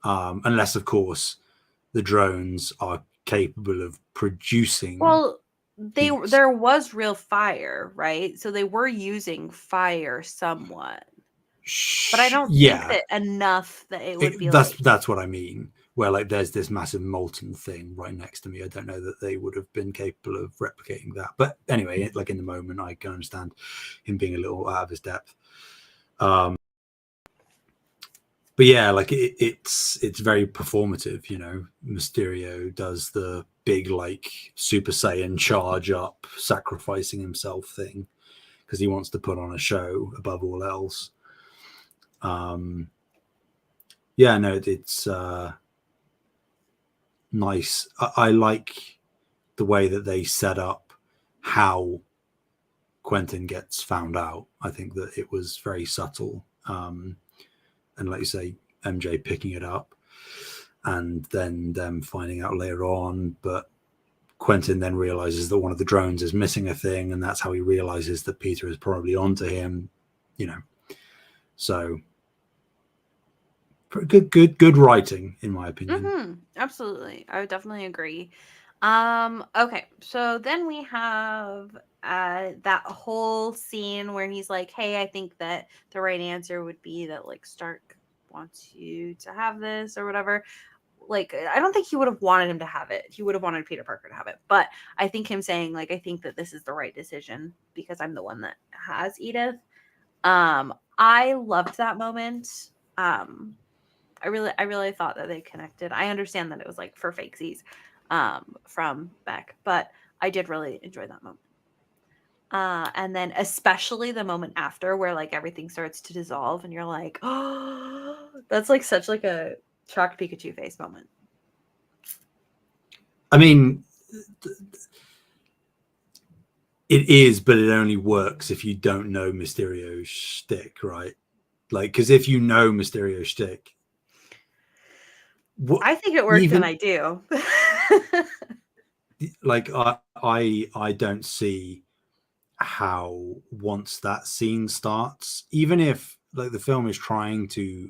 unless, of course, the drones are capable of producing Well, heat. there was real fire, right? So they were using fire somewhat, but I don't think Yeah, that enough that it would be that's like that's what I mean. Where like there's this massive molten thing right next to me. I don't know that they would have been capable of replicating that. But anyway, like in the moment, I can understand him being a little out of his depth. but yeah, like it's very performative. You know, Mysterio does the big like Super Saiyan charge up, sacrificing himself thing because he wants to put on a show above all else. Yeah, no, it's nice. I like the way that they set up how Quentin gets found out. I think that it was very subtle. And like you say, MJ picking it up and then them finding out later on. But Quentin then realizes that one of the drones is missing a thing, and that's how he realizes that Peter is probably onto him, you know. So good writing, in my opinion. Absolutely. I would definitely agree. Okay, so then we have that whole scene where he's like, "Hey, I think that the right answer would be that like Stark wants you to have this or whatever." Like, I don't think he would have wanted him to have it. He would have wanted Peter Parker to have it. But I think him saying like, "I think that this is the right decision because I'm the one that has Edith." I loved that moment. I really thought that they connected. I understand that it was like for fakesies from Beck, but I did really enjoy that moment. And then especially the moment after where like everything starts to dissolve and you're like, oh, that's like such like a shocked Pikachu face moment. I mean, it is, but it only works if you don't know Mysterio's shtick, right? Like, because if you know Mysterio's shtick, what I think it works and even I do. like I don't see how once that scene starts, even if like the film is trying to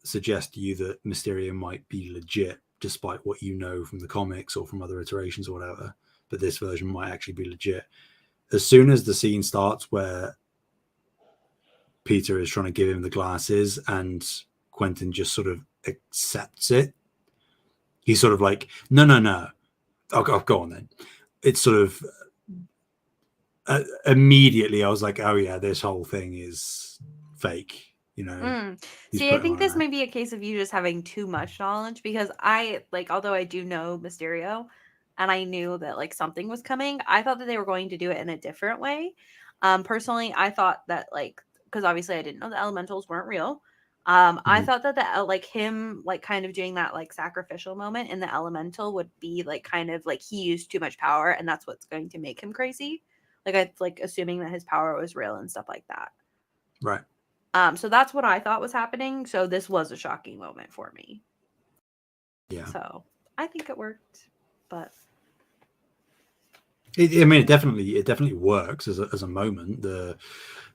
suggest to you that Mysterio might be legit despite what you know from the comics or from other iterations or whatever, but this version might actually be legit. As soon as the scene starts where Peter is trying to give him the glasses and Quentin just sort of accepts it, he's sort of like, no, I'll go on then. It's sort of immediately I was like, oh yeah, this whole thing is fake. You know, he's See, I putting think on this an may act. be a case of you just having too much knowledge because I like, although I do know Mysterio and I knew that like something was coming, I thought that they were going to do it in a different way. Personally, I thought that like, because obviously I didn't know the elementals weren't real. I Mhm. thought that the like him like kind of doing that like sacrificial moment in the elemental would be like kind of like he used too much power and that's what's going to make him crazy. Like I like assuming that his power was real and stuff like that. Right. So that's what I thought was happening. So this was a shocking moment for me. Yeah. So I think it worked, but I mean, it definitely works as a moment. The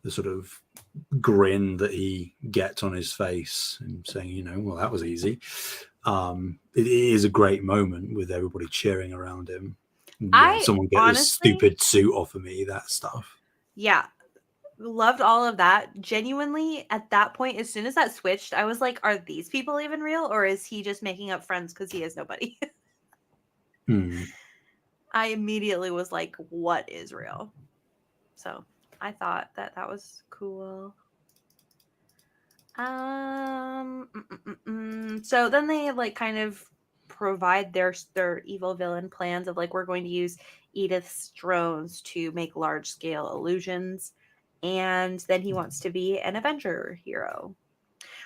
sort of grin that he gets on his face and saying, you know, well, that was easy. It is a great moment with everybody cheering around him. Yeah, I someone get this honestly, stupid suit off of me. That stuff. yeah, loved all of that. Genuinely, at that point, as soon as that switched, I was like, are these people even real or is he just making up friends because he has nobody? Hmm. I immediately was like, what is real? So I thought that that was cool. So then they like kind of provide their evil villain plans of like we're going to use Edith's drones to make large scale illusions, and then he wants to be an Avenger hero,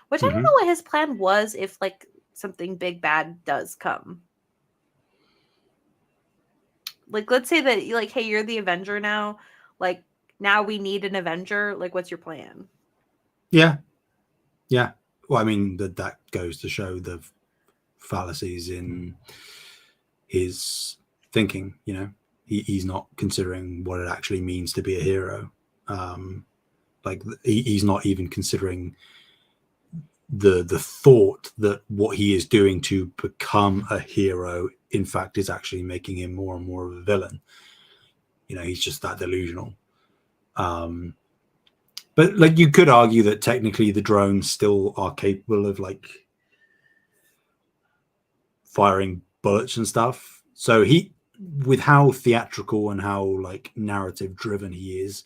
which I don't know Hmm. what his plan was if like something big bad does come. Like let's say that like hey you're the Avenger now, like now we need an Avenger. Like what's your plan? Yeah. Yeah. Well, I mean that goes to show the fallacies in his thinking. You know, he's not considering what it actually means to be a hero. Um, like he's not even considering the thought that what he is doing to become a hero, in fact, is actually making him more and more of a villain. You know, he's just that delusional. Um, but like you could argue that technically the drones still are capable of like firing bullets and stuff. So he, with how theatrical and how like narrative driven he is,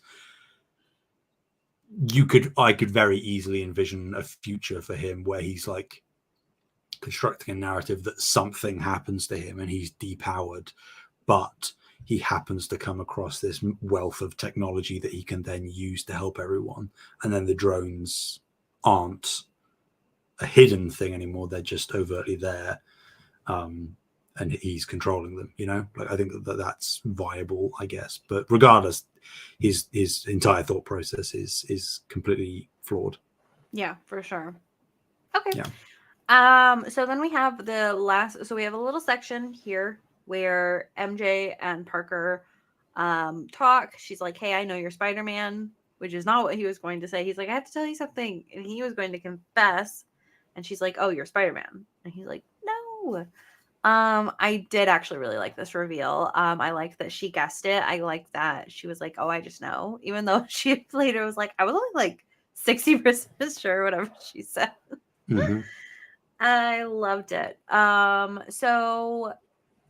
I could very easily envision a future for him where he's like constructing a narrative that something happens to him and he's depowered, but he happens to come across this wealth of technology that he can then use to help everyone. And then the drones aren't a hidden thing anymore. They're just overtly there. And he's controlling them, like I think that's viable, I guess. But regardless, his entire thought process is completely flawed. Yeah, for sure. Okay. Yeah. So then we have we have a little section here where MJ and Parker talk. She's like, "Hey, I know you're Spider-Man," which is not what he was going to say. He's like, "I have to tell you something." And he was going to confess. And she's like, "Oh, you're Spider-Man." And he's like, "No." I did actually really like this reveal. I liked that she guessed it. I like that she was like, "Oh, I just know," even though she later was like, "I was only like 60% sure," whatever she said. Mm-hmm. I loved it. So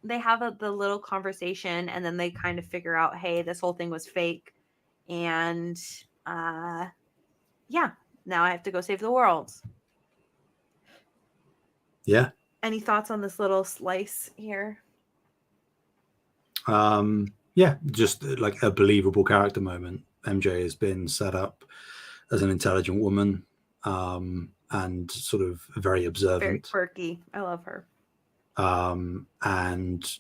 they have the little conversation, and then they kind of figure out, hey, this whole thing was fake, and yeah, now I have to go save the world. Yeah. Any thoughts on this little slice here? Yeah, just like a believable character moment. MJ has been set up as an intelligent woman, and sort of very Very observant. quirky. I love her. And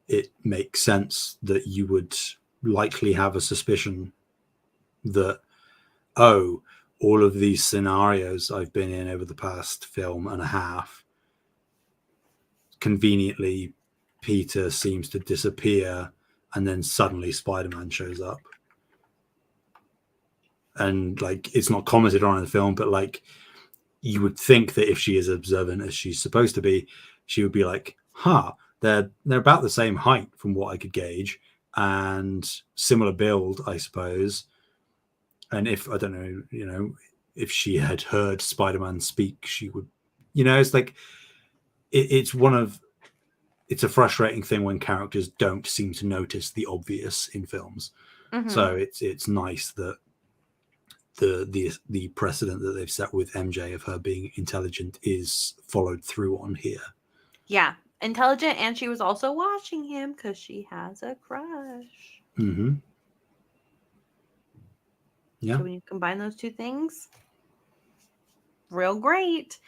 it makes sense that you would likely have a suspicion that, oh, all of these scenarios I've been in over the past film and a half, conveniently, Peter seems to disappear and then suddenly Spider-Man shows up. And like, it's not commented on in the film, but like, you would think that if she is observant as she's supposed to be, she would be like, they're about the same height from what I could gauge, and similar build, I suppose. And if I don't know, if she had heard Spider-Man speak, she would, it's like it's a frustrating thing when characters don't seem to notice the obvious in films. Mm-hmm. So it's nice that the precedent that they've set with MJ of her being intelligent is followed through on here. Yeah, intelligent, and she was also watching him because she has a crush. Mm-hmm. Yeah. So when you combine those two things, real great.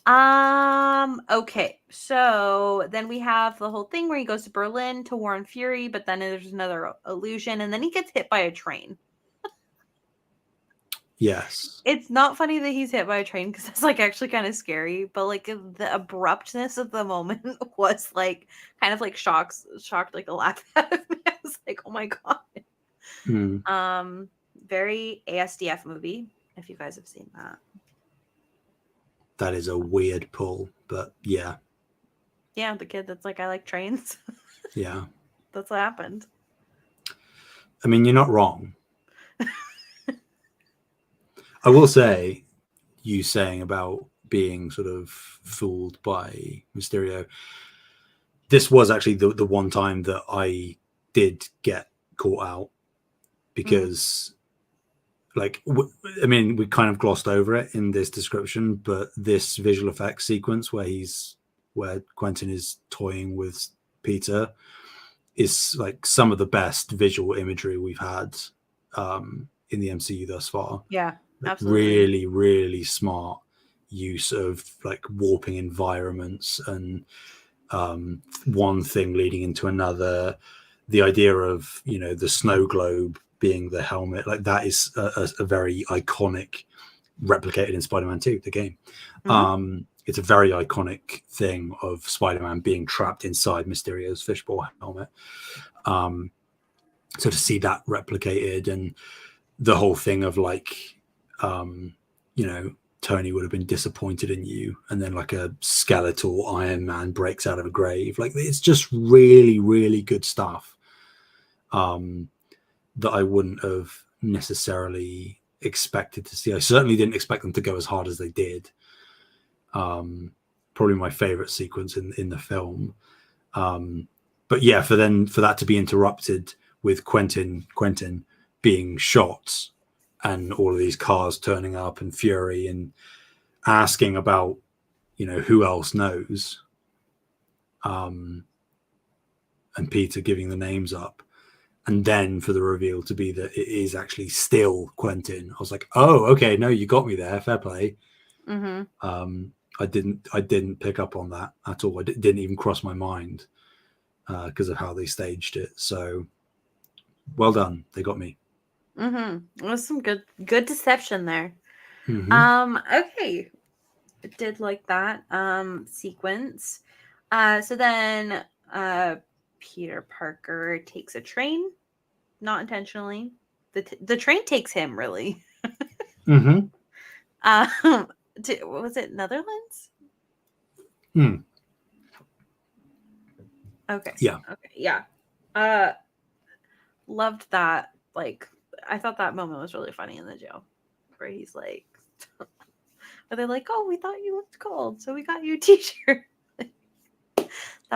Okay, so then we have the whole thing where he goes to Berlin to warn Fury, but then there's another illusion, and then he gets hit by a train. Yes. It's not funny that he's hit by a train because it's like actually kind of scary, but like the abruptness of the moment was like kind of like shocked like a laugh out of me. I was like, oh my god. Mm. Very ASDF movie, if you guys have seen that. That is a weird pull, but yeah. Yeah, the kid that's like, I like trains. Yeah. That's what happened. I mean, you're not wrong. I will say, you saying about being sort of fooled by Mysterio, this was actually the one time that I did get caught out, because like, I mean, we kind of glossed over it in this description, but this visual effects sequence where Quentin is toying with Peter is like some of the best visual imagery we've had in the MCU thus far. Yeah, like, absolutely. Really, really smart use of like warping environments and one thing leading into another. The idea of, the snow globe being the helmet, like that is a very iconic, replicated in Spider-Man 2, the game. It's a very iconic thing of Spider-Man being trapped inside Mysterio's fishbowl helmet. So to see that replicated, and the whole thing of like, Tony would have been disappointed in you, and then like a skeletal Iron Man breaks out of a grave. Like, it's just really, really good stuff that I wouldn't have necessarily expected to see. I certainly didn't expect them to go as hard as they did. Probably my favorite sequence in the film. But yeah, for that to be interrupted with Quentin being shot and all of these cars turning up and Fury and asking about, who else knows, and Peter giving the names up, and then for the reveal to be that it is actually still Quentin. I was like, oh, okay, no, you got me there, fair play. I didn't pick up on that at all. It didn't even cross my mind because of how they staged it. So well done, they got me. It was some good deception there. Okay, did like that sequence. So then Peter Parker takes a train, not intentionally. The train takes him, really. Was it Netherlands? Okay. Yeah. Okay. Yeah. Loved that. Like, I thought that moment was really funny in the jail, where he's like, where they're like, "Oh, we thought you looked cold, so we got you a T-shirt."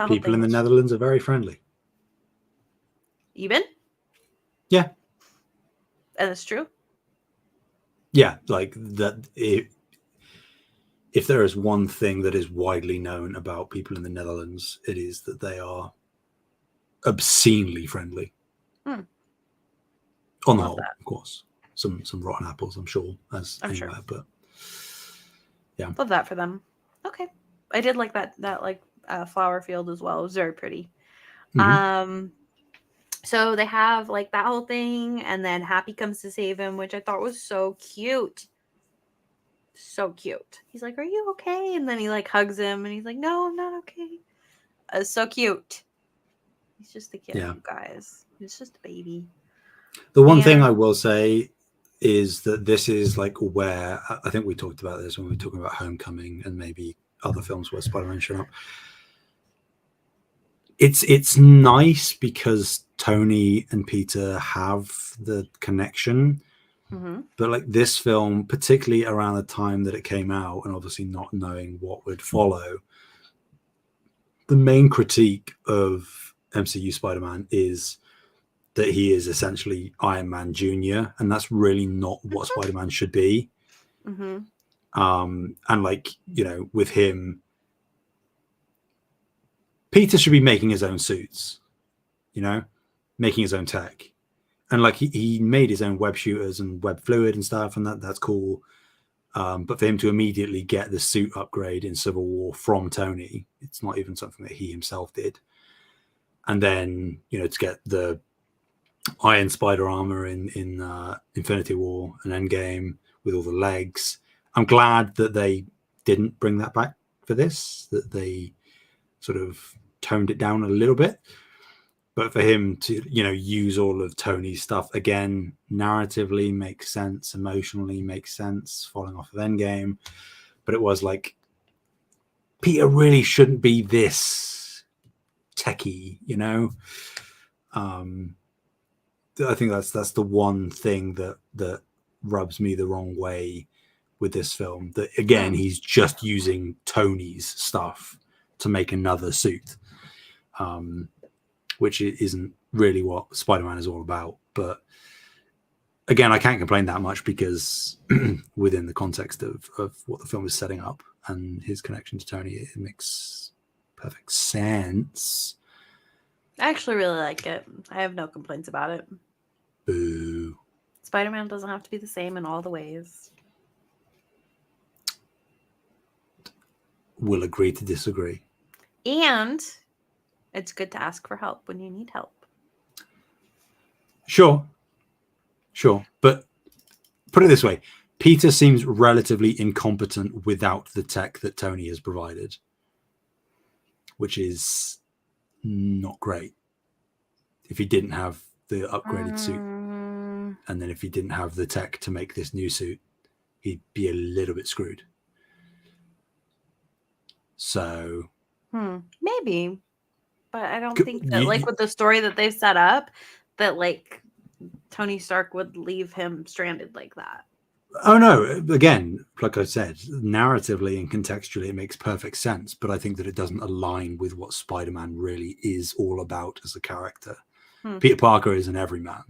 People in the Netherlands are very friendly. You been? Yeah. And it's true. Yeah, like that. If there is one thing that is widely known about people in the Netherlands, it is that they are obscenely friendly. On the whole, of course, some rotten apples, I'm sure, as anywhere, sure. But yeah, love that for them. Okay, I did like that like flower field as well. It was very pretty. So they have like that whole thing, and then Happy comes to save him, which I thought was so cute. So cute. He's like, "Are you okay?" And then he like hugs him, and he's like, "No, I'm not okay." So cute. He's just a kid, you guys. He's just a baby. The one thing I will say is that this is like where I think we talked about this when we were talking about Homecoming and maybe other films where Spider-Man showed up. It's nice because Tony and Peter have the connection, but like this film, particularly around the time that it came out, and obviously not knowing what would follow, the main critique of MCU Spider-Man is that he is essentially Iron Man Jr., and that's really not what Spider-Man should be. And like, with him, Peter should be making his own suits, making his own tech. And like he made his own web shooters and web fluid and stuff, and that's cool. But for him to immediately get the suit upgrade in Civil War from Tony, it's not even something that he himself did. And then, to get the Iron Spider armor in Infinity War and Endgame with all the legs. I'm glad that they didn't bring that back for this, that they sort of toned it down a little bit. But for him to, use all of Tony's stuff again, narratively makes sense, emotionally makes sense, falling off of Endgame. But it was like, Peter really shouldn't be this techie, I think that's the one thing that rubs me the wrong way with this film. That again, he's just using Tony's stuff to make another suit, which isn't really what Spider-Man is all about. But again, I can't complain that much because within the context of what the film is setting up and his connection to Tony, it makes perfect sense. I actually really like it. I have no complaints about it. Boo. Spider-Man doesn't have to be the same in all the ways. We'll agree to disagree. And it's good to ask for help when you need help. Sure. But put it this way. Peter seems relatively incompetent without the tech that Tony has provided, which is not great. If he didn't have the upgraded suit, and then if he didn't have the tech to make this new suit, he'd be a little bit screwed. So maybe, but I don't think that like with the story that they've set up, that like Tony Stark would leave him stranded like that. Oh no, again, like I said, narratively and contextually it makes perfect sense, but I think that it doesn't align with what Spider-Man really is all about as a character. Peter Parker is an everyman,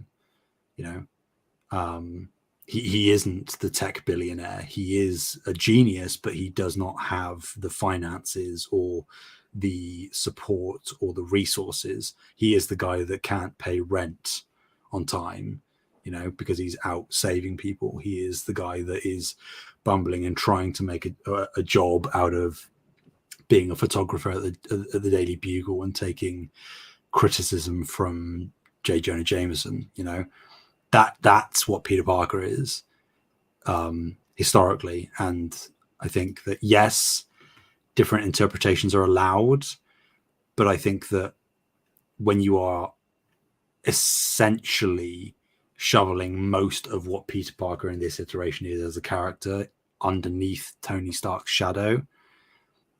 he isn't the tech billionaire. He is a genius, but he does not have the finances or the support or the resources. He is the guy that can't pay rent on time, because he's out saving people. He is the guy that is bumbling and trying to make a job out of being a photographer at the Daily Bugle and taking criticism from J. Jonah Jameson. That's what Peter Parker is, historically. And I think that, yes, different interpretations are allowed, but I think that when you are essentially shoveling most of what Peter Parker in this iteration is as a character underneath Tony Stark's shadow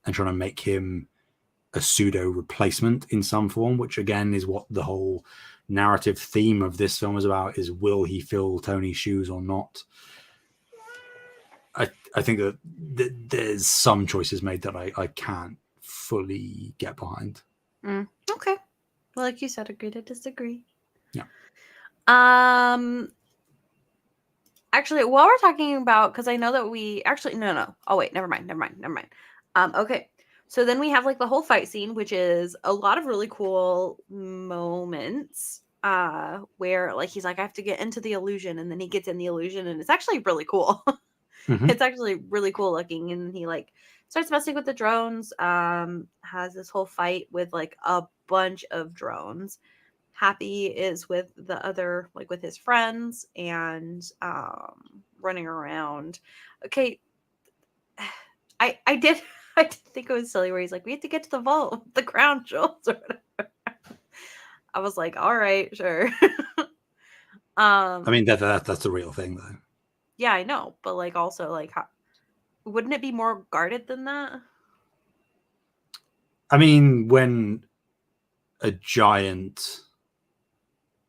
and trying to make him a pseudo replacement in some form, which again is what the whole narrative theme of this film is about, is will he fill Tony's shoes or not? I think that there's some choices made that I can't fully get behind. Okay. Well, like you said, agree to disagree. Yeah. Actually, while we're talking about, because I know that we actually no. Oh wait, never mind. Okay. So then we have like the whole fight scene, which is a lot of really cool moments. Where like he's like, I have to get into the illusion, and then he gets in the illusion, and it's actually really cool. Mm-hmm. It's actually really cool looking, and he like starts messing with the drones. Has this whole fight with like a bunch of drones. Happy is with the other, like with his friends, and running around. Okay, I did I did think it was silly where he's like, we have to get to the vault, the crown jewels or whatever. I was like, all right, sure. I mean, that's a real thing, though. Yeah, I know, but like also like, wouldn't it be more guarded than that? I mean, when a giant,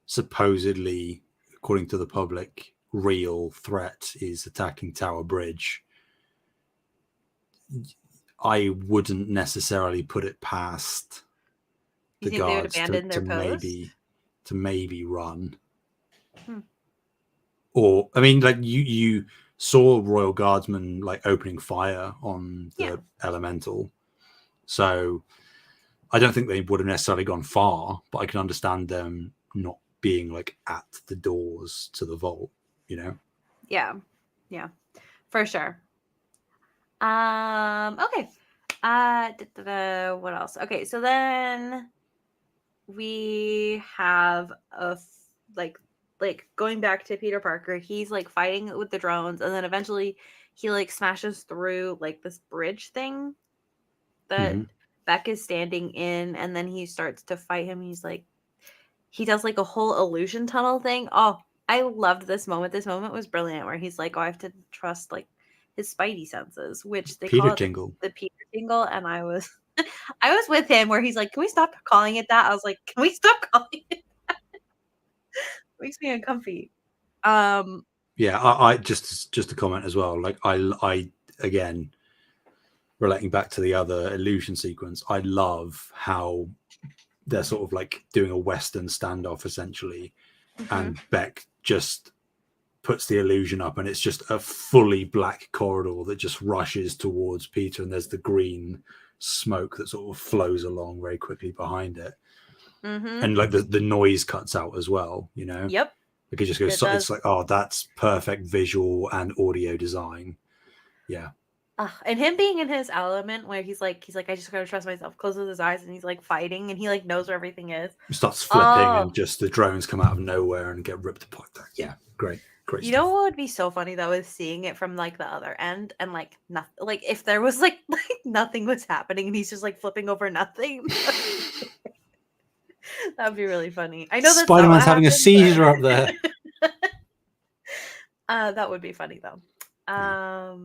supposedly, according to the public, real threat is attacking Tower Bridge, I wouldn't necessarily put it past You the think they would guards to, abandon their to post? maybe run. Hmm. Or, I mean, like you saw Royal Guardsmen like opening fire on Yeah. the Elemental, so I don't think they would have necessarily gone far, but I can understand them not being like at the doors to the vault, Yeah. Yeah. For sure. Okay. What else? Okay, so then we have like going back to Peter Parker. He's like fighting with the drones, and then eventually he like smashes through like this bridge thing that Mm-hmm. Beck is standing in, and then he starts to fight him. He's like, he does like a whole illusion tunnel thing. Oh, I loved this moment. This moment was brilliant where he's like, oh, I have to trust like his spidey senses, which they Peter call it Tingle. the Peter tingle. And I was I was with him where he's like, can we stop calling it that? I was like, can we stop calling it? Makes me uncomfy. Um, Yeah, I just a comment as well. Like I again, relating back to the other illusion sequence, I love how they're sort of like doing a Western standoff essentially, mhm. and Beck just puts the illusion up, and it's just a fully black corridor that just rushes towards Peter, and there's the green smoke that sort of flows along very quickly behind it, Mhm. and like the noise cuts out as well. Yep, Like it just goes. it does. It's like, oh, that's perfect visual and audio design. Yeah, And him being in his element where he's like, I just gotta trust myself, closes his eyes and he's like fighting and he like knows where everything is. it starts flipping, Oh, and just the drones come out of nowhere and get ripped apart. Yeah, great you know stuff. what would be so funny though is seeing it from like the other end and like nothing, like if there was like like nothing was happening and he's just like flipping over nothing. That'd be really funny. I know that's not what Spider-Man's having a happened, seizure up there. but that would be funny though. Yeah.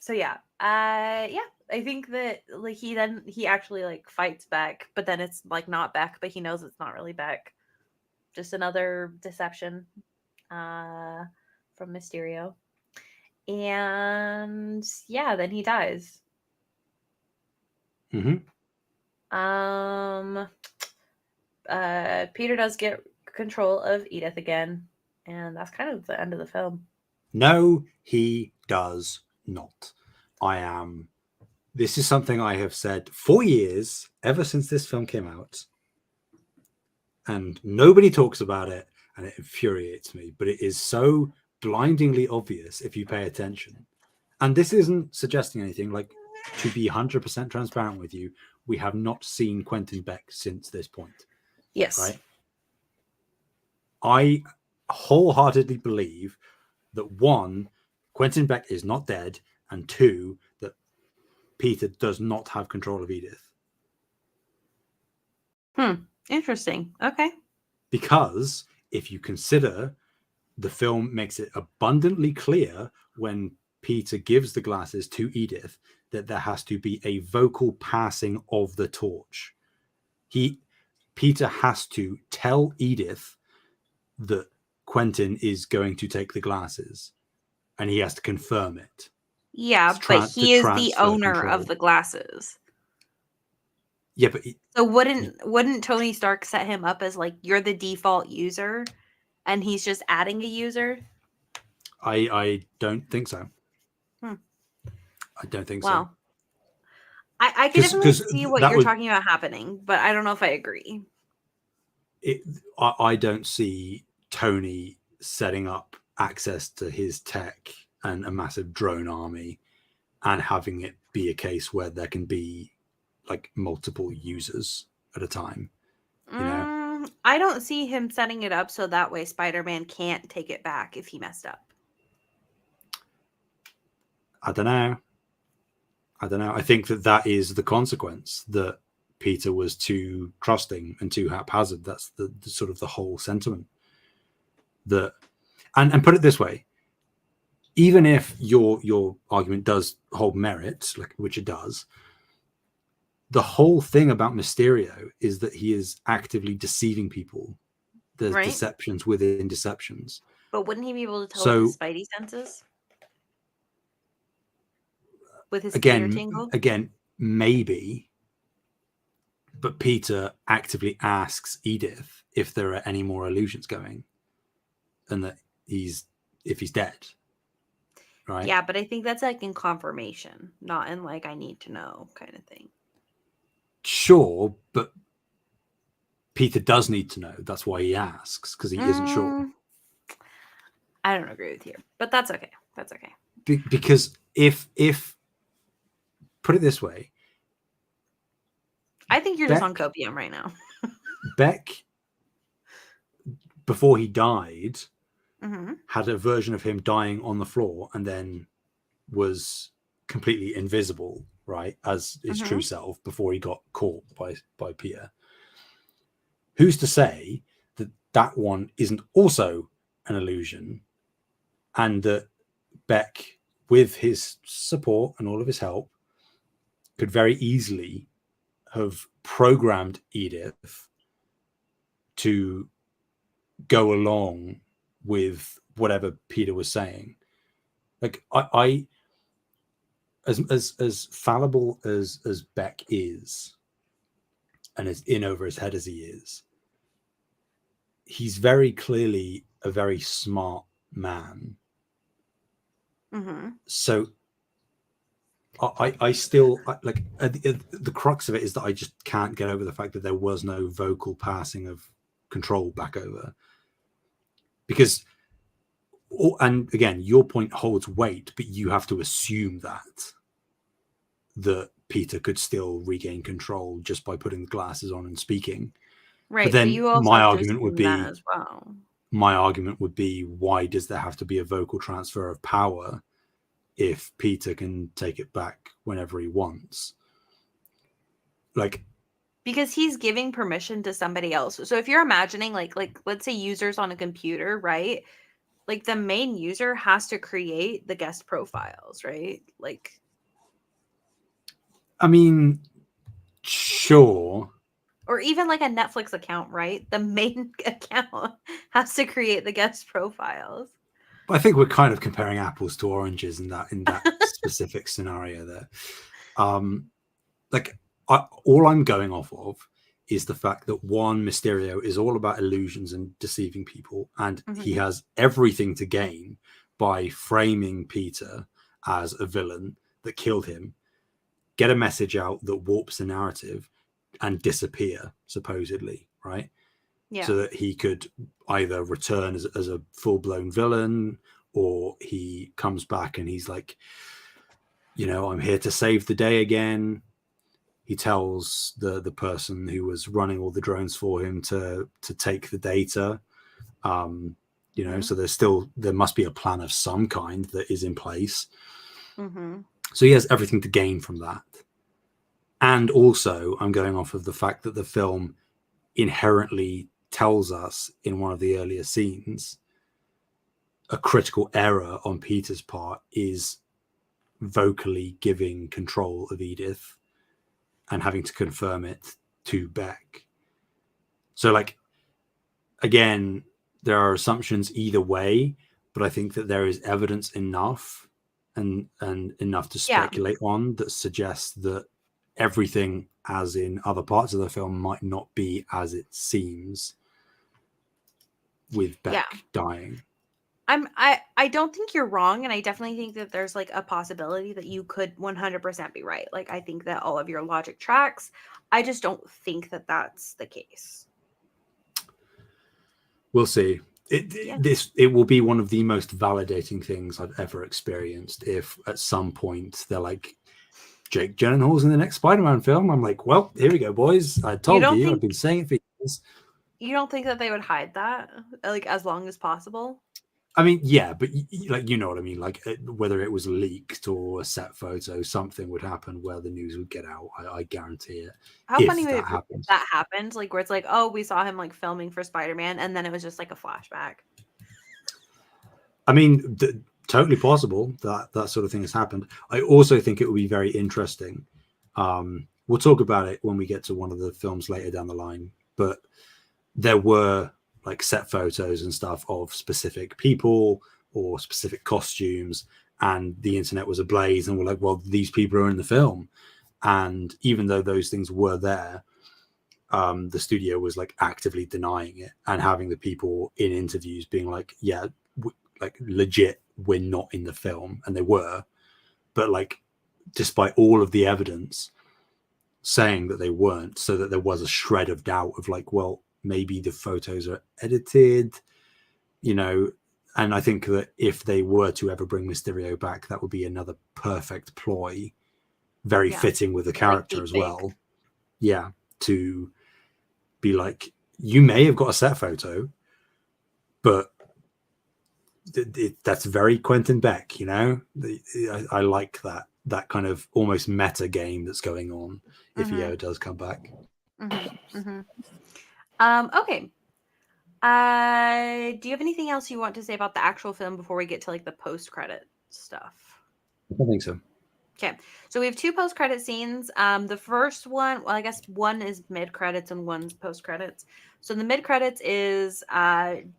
So yeah. Yeah, I think that like he actually like fights Beck, but then it's like not Beck, but he knows it's not really Beck. Just another deception uh from Mysterio. And yeah, then he dies. Mm-hmm. Um Peter does get control of Edith again, and that's kind of the end of the film. No, he does not. This is something I have said for years, ever since this film came out, and nobody talks about it, and it infuriates me. But it is so blindingly obvious if you pay attention. And this isn't suggesting anything. Like, to be 100% transparent with you, we have not seen Quentin Beck since this point, Yes. right? I wholeheartedly believe that one, Quentin Beck is not dead, and two, that Peter does not have control of Edith. Interesting. Okay. Because if you consider, the film makes it abundantly clear when Peter gives the glasses to Edith that there has to be a vocal passing of the torch. Peter has to tell Edith that Quentin is going to take the glasses, and he has to confirm it. Yeah, but he is the owner of the glasses. Yeah, but so wouldn't Tony Stark set him up as like, you're the default user, and he's just adding a user? I don't think so. I don't think so. Wow. I can definitely see what you're talking about happening, but I don't know if I agree. I don't see Tony setting up access to his tech and a massive drone army and having it be a case where there can be like multiple users at a time. You know? I don't see him setting it up so that way Spider-Man can't take it back if he messed up. I don't know. I think that is the consequence, that Peter was too trusting and too haphazard. That's the sort of the whole sentiment. And put it this way, even if your argument does hold merit, like, which it does, the whole thing about Mysterio is that he is actively deceiving people. There's deceptions within deceptions. But wouldn't he be able to tell with his Spidey senses? With his ear tingle? Again, maybe. But Peter actively asks Edith if there are any more illusions going, and that if he's dead. Right? Yeah, but I think that's like in confirmation, not in like I need to know kind of thing. Sure, but Peter does need to know. That's why he asks, because he isn't sure. I don't agree with you, but that's okay. That's okay. Because if put it this way, I think you're just on copium right now. Beck, before he died, had a version of him dying on the floor and then was completely invisible, right, as his true self before he got caught by Peter. Who's to say that that one isn't also an illusion, and that Beck, with his support and all of his help, could very easily have programmed Edith to go along with whatever Peter was saying. Like, I as fallible as Beck is, and as in over his head as he is, he's very clearly a very smart man. So I still like the crux of it is that I just can't get over the fact that there was no vocal passing of control back over. Because, and again, your point holds weight, but you have to assume that Peter could still regain control just by putting the glasses on and speaking. Right. But then you also my argument would be as well. My argument would be, why does there have to be a vocal transfer of power if Peter can take it back whenever he wants? Like, because he's giving permission to somebody else. So if you're imagining like let's say users on a computer, right? Like the main user has to create the guest profiles, right? Like, I mean, sure. Or even like a Netflix account, right? The main account has to create the guest profiles. I think we're kind of comparing apples to oranges in that specific scenario there. All I'm going off of is the fact that one, Mysterio is all about illusions and deceiving people, and he has everything to gain by framing Peter as a villain that killed him, get a message out that warps the narrative, and disappear, supposedly, right? Yeah. So that he could either return as a full-blown villain, or he comes back and he's like, I'm here to save the day again. He tells the person who was running all the drones for him to take the data. So there must be a plan of some kind that is in place. Mm-hmm. So he has everything to gain from that. And also, I'm going off of the fact that the film inherently tells us in one of the earlier scenes a critical error on Peter's part is vocally giving control of Edith and having to confirm it to Beck. So, like, again, there are assumptions either way, but I think that there is evidence enough and enough to Yeah. speculate on that suggests that everything, as in other parts of the film, might not be as it seems with Beck dying. I don't think you're wrong, and I definitely think that there's like a possibility that you could 100% be right. Like I think that all of your logic tracks. I just don't think that that's the case. We'll see. Yeah. It will be one of the most validating things I've ever experienced if at some point they're like, Jake Gyllenhaal's in the next Spider-Man film. I'm like, well, here we go, boys. I told you. I've been saying it for years. You don't think that they would hide that like as long as possible? I mean, yeah, but like, you know what I mean? Like whether it was leaked or a set photo, something would happen where the news would get out. I guarantee it. How funny If would that it be if happens. that happened? Like where it's like, oh, we saw him like filming for Spider-Man, and then it was just like a flashback. I mean, totally possible that that sort of thing has happened. I also think it would be very interesting. We'll talk about it when we get to one of the films later down the line, but there were like set photos and stuff of specific people or specific costumes, and the internet was ablaze, and we're like, well, these people are in the film. And even though those things were there, the studio was like actively denying it and having the people in interviews being like, yeah, like legit, we're not in the film. And they were, but like, despite all of the evidence saying that they weren't, so that there was a shred of doubt of like, well, maybe the photos are edited, and I think that if they were to ever bring Mysterio back, that would be another perfect ploy, very fitting with the character as well. Yeah, to be like, you may have got a set photo, but that's very Quentin Beck, I like that kind of almost meta game that's going on if he ever does come back. Okay. Do you have anything else you want to say about the actual film before we get to like the post-credit stuff? I think so. Okay, so we have two post-credit scenes. The first one, well, I guess one is mid-credits and one's post-credits. So the mid-credits is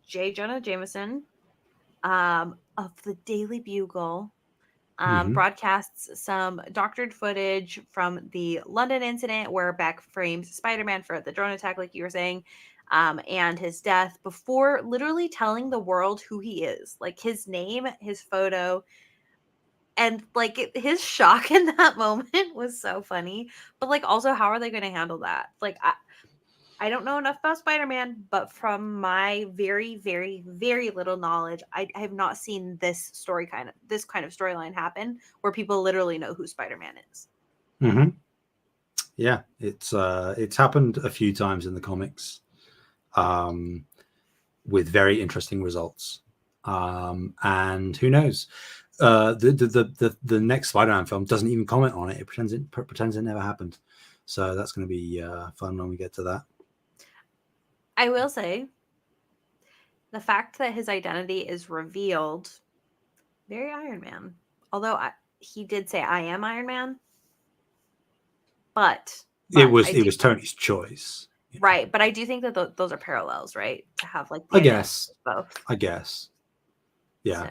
J. Jonah Jameson of the Daily Bugle broadcasts some doctored footage from the London incident where Beck frames Spider-Man for the drone attack, like you were saying, and his death before literally telling the world who he is, like his name, his photo. And like his shock in that moment was so funny. But like also, how are they going to handle that? Like I don't know enough about Spider-Man, but from my very, very, very little knowledge, I have not seen this kind of storyline happen where people literally know who Spider-Man is. Mm-hmm. Yeah, it's happened a few times in the comics, with very interesting results. And who knows? The next Spider-Man film doesn't even comment on it. It pretends it never happened. So that's going to be fun when we get to that. I will say, the fact that his identity is revealed, very Iron Man. Although he did say, "I am Iron Man," but it was Tony's choice, right? But I do think that those are parallels, right? To have like I guess both. Yeah. So.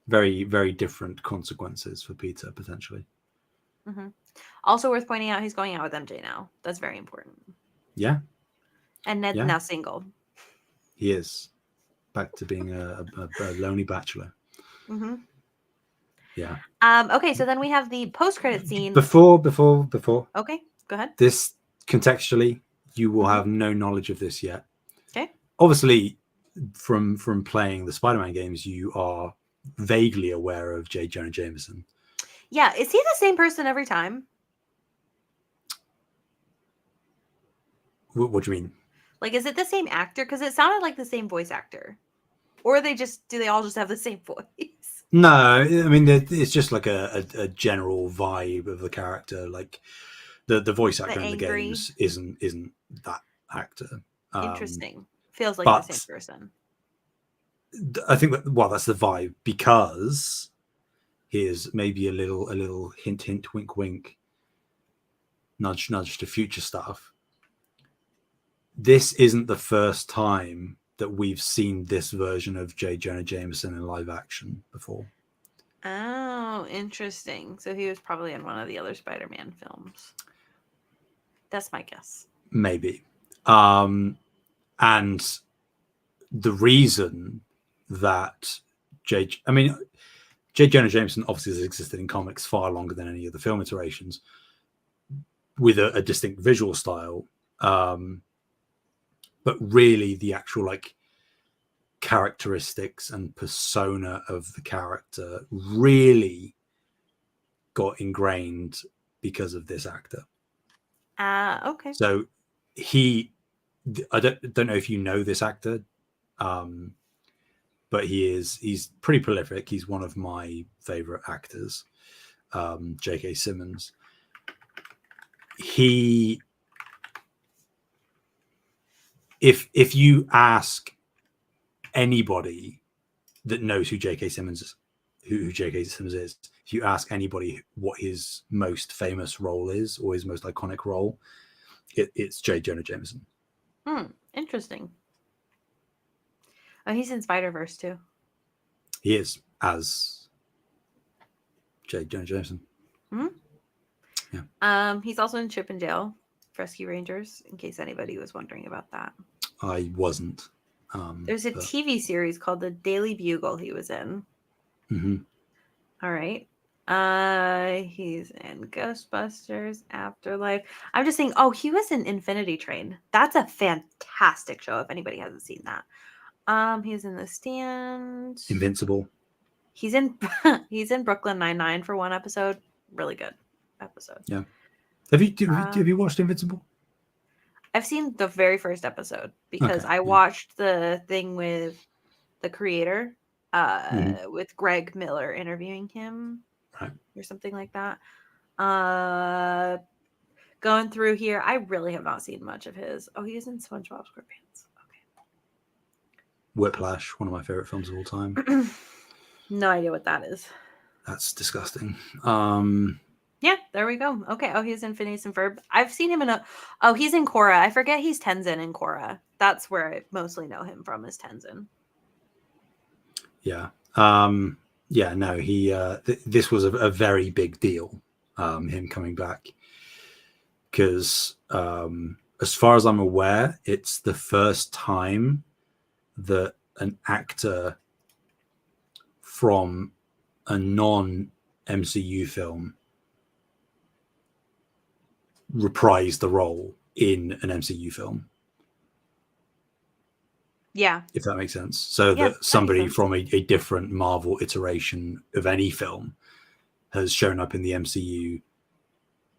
Very, very different consequences for Peter, potentially. Mm-hmm. Also worth pointing out, he's going out with MJ now. That's very important. Yeah. And Ned's now single. He is. Back to being a lonely bachelor. Mm-hmm. Yeah. Okay, so then we have the post-credit scene. Before Okay, go ahead. this, contextually, you will Mm-hmm. have no knowledge of this yet. Okay. Obviously, from playing the Spider-Man games, you are vaguely aware of J. Jonah Jameson. Yeah, is he the same person every time? What do you mean? Like, is it the same actor? Because it sounded like the same voice actor. Or do they all just have the same voice? No, I mean it's just like a general vibe of the character. Like the voice The actor in the angry. games isn't that actor. Interesting. Feels like the same But person. I think that, well, that's the vibe, because here's maybe a little hint, wink, wink, nudge, nudge to future stuff. This isn't the first time that we've seen this version of J. Jonah Jameson in live action before. Oh, interesting. So he was probably in one of the other Spider-Man films. That's my guess. Maybe. And the reason that J. Jonah Jameson obviously has existed in comics far longer than any of the film iterations, with a distinct visual style. But really, the actual like characteristics and persona of the character really got ingrained because of this actor. Okay. So I don't know if you know this actor, but he's pretty prolific. He's one of my favorite actors, J.K. Simmons. If you ask anybody that knows who J.K. Simmons is, who J.K. Simmons is, if you ask anybody what his most famous role is or his most iconic role, it's J. Jonah Jameson. Interesting. Oh, he's in Spider-Verse too. He is, as J. Jonah Jameson. Mm-hmm. Yeah. He's also in Chip and Dale Rescue Rangers, in case anybody was wondering about that. I wasn't. There's a TV series called The Daily Bugle he was in. Mm-hmm. All right. He's in Ghostbusters, Afterlife. I'm just saying, oh, he was in Infinity Train. That's a fantastic show if anybody hasn't seen that. He's in The Stand. Invincible. He's in he's in Brooklyn Nine-Nine for one episode. Really good episode. Yeah. Have you watched Invincible? I've seen the very first episode because Okay, I watched the thing with the creator, with Greg Miller interviewing him, right, or something like that. Going through here, I really have not seen much of his. Oh, he's in SpongeBob SquarePants. Okay. Whiplash, one of my favorite films of all time. No idea what that is. That's disgusting. Yeah, there we go. Okay. Oh, he's in Phineas and Ferb. I've seen him in Oh, he's in Korra. I forget he's Tenzin in Korra. That's where I mostly know him from, is Tenzin. Yeah. Yeah. No, he. This was a very big deal. Him coming back, because as far as I'm aware, it's the first time that an actor from a non-MCU film reprised the role in an MCU film. Yeah. If that makes sense. So Yeah, that somebody sense. from a different Marvel iteration of any film has shown up in the MCU,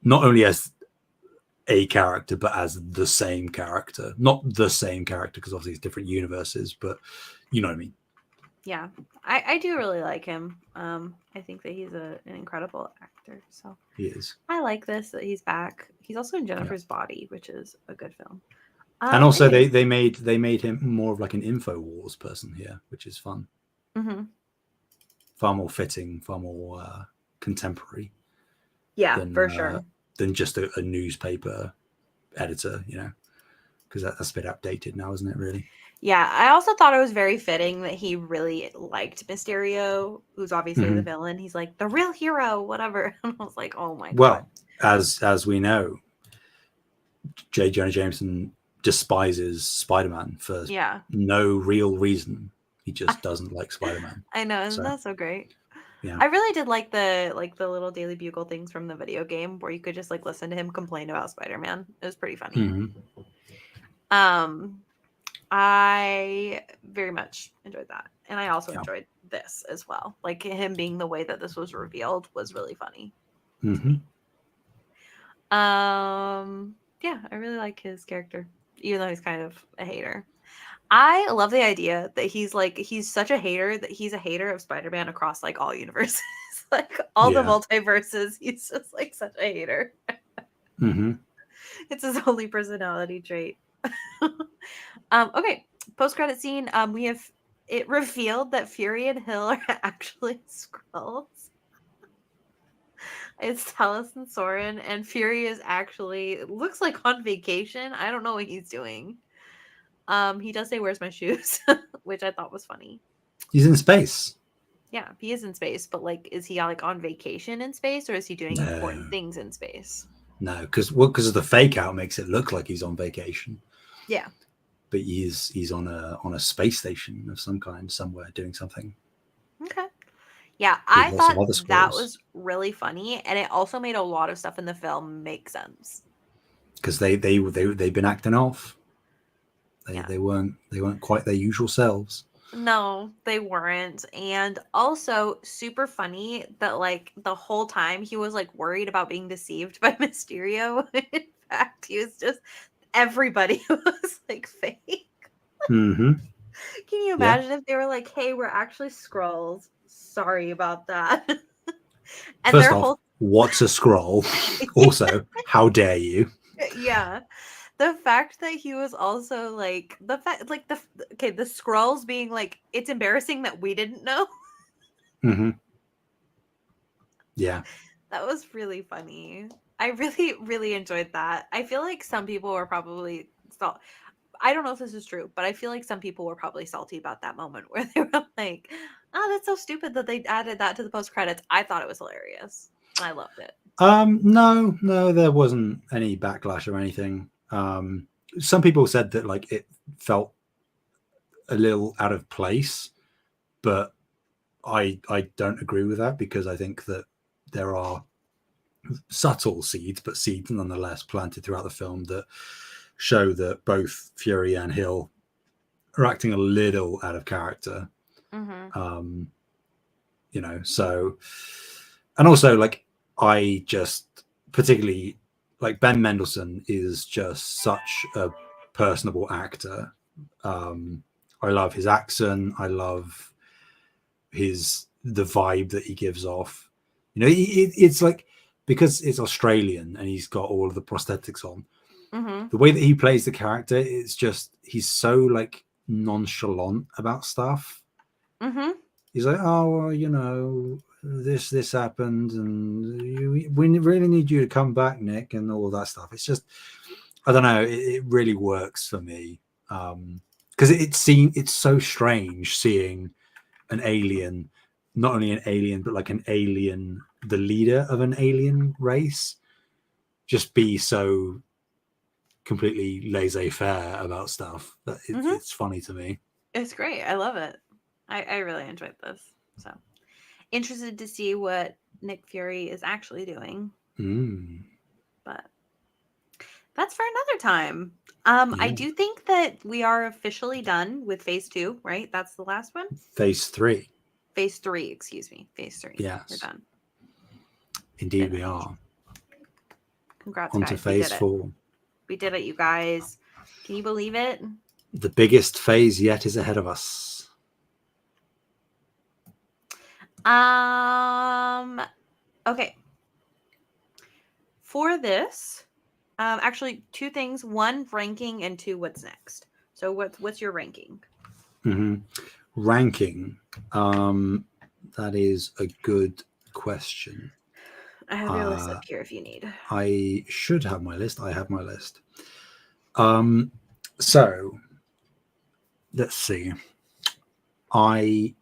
not only as a character, but as the same character. Not the same character, because obviously it's different universes, but you know what I mean. Yeah, I do really like him. I think that he's an incredible actor. So He is. I like this, that he's back. He's also in Jennifer's Body, which is a good film. And also they made him more of like an InfoWars person here, which is fun. Mm-hmm. Far more fitting, far more contemporary. Yeah, for sure. Than just a newspaper editor, because that's a bit outdated now, isn't it? Really. Yeah, I also thought it was very fitting that he really liked Mysterio, who's obviously the villain. He's like the real hero, whatever. And I was like, oh my god. As we know, J. Jonah Jameson despises Spider-Man for no real reason. He just doesn't like Spider-Man. I know, isn't So that so great? yeah. I really did like the little Daily Bugle things from the video game where you could just like listen to him complain about Spider-Man. It was pretty funny. Hmm. Um, I very much enjoyed that, and I also Yeah. enjoyed this as well. Like him being the way that this was revealed was really funny to Hmm. me. Yeah, I really like his character, even though he's kind of a hater. I love the idea that he's such a hater that he's a hater of Spider-Man across like all universes. Like all the Yeah. multiverses, he's just like such a hater. Hmm. It's his only personality trait. Okay, post-credit scene. We have it revealed that Fury and Hill are actually Skrulls. It's Talos and Soren, and Fury is actually it looks like on vacation. I don't know what he's doing. He does say, "Where's my shoes?" which I thought was funny. He's in space. Yeah, he is in space, but like, is he like on vacation in space, or is he doing important No, things in space? no, because of the fake out makes it look like he's on vacation, Yeah. but he's on a space station of some kind somewhere doing something Okay. Yeah, with I lots of thought other that squirrels. was really funny, and it also made a lot of stuff in the film make sense. Because they've been acting off. They Yeah. they weren't quite their usual selves. No, they weren't. And also super funny that like the whole time he was like worried about being deceived by Mysterio. In fact, he was just everybody was like fake. Hmm. Can you Yeah. imagine if they were like, "Hey, we're actually Skrulls. Sorry about that." And First their off, whole what's a scroll? Also, how dare you? yeah. The fact that he was also like the fact like okay, the Skrulls being like it's embarrassing that we didn't know. Hmm. Yeah. That was really funny. I really, really enjoyed that. I feel like some people were probably I don't know if this is true, but I feel like some people were probably salty about that moment where they were like, "Oh, that's so stupid that they added that to the post credits." I thought it was hilarious. I loved it. No, there wasn't any backlash or anything. Some people said that like it felt a little out of place, but I don't agree with that because I think that there are subtle seeds, but seeds nonetheless planted throughout the film that show that both Fury and Hill are acting a little out of character. Mhm. Um, so and also like I just particularly like Ben Mendelsohn is just such a personable actor. I love his accent. I love the vibe that he gives off. It's like because it's Australian and he's got all of the prosthetics on. Mhm. The way that he plays the character, it's just he's so like nonchalant about stuff. Mhm. He's like, oh well, this happened, and we really need you to come back, Nick, and all that stuff. It's just I don't know. It really works for me because it's so strange seeing an alien, not only an alien, but like an alien, the leader of an alien race, just be so completely laissez-faire about stuff that Mhm. it's funny to me. It's great. I love it. I really enjoyed this. So, interested to see what Nick Fury is actually doing, Mm, but that's for another time. I yeah. do think that we are officially done with phase 2, right? That's the last one. Phase 3. Phase 3, excuse me. Phase 3. We're Yes, done. indeed we Finished. are. Congrats, On to guys. We phase did it. 4. We did it, you guys. Can you believe it? The biggest phase yet is ahead of us. Um okay. For this, actually two things, one ranking and two what's next. So what's your ranking? Hmm. Ranking. That is a good question. I have your list up Uh, here if you need. I should have my list. I have my list. So let's see. I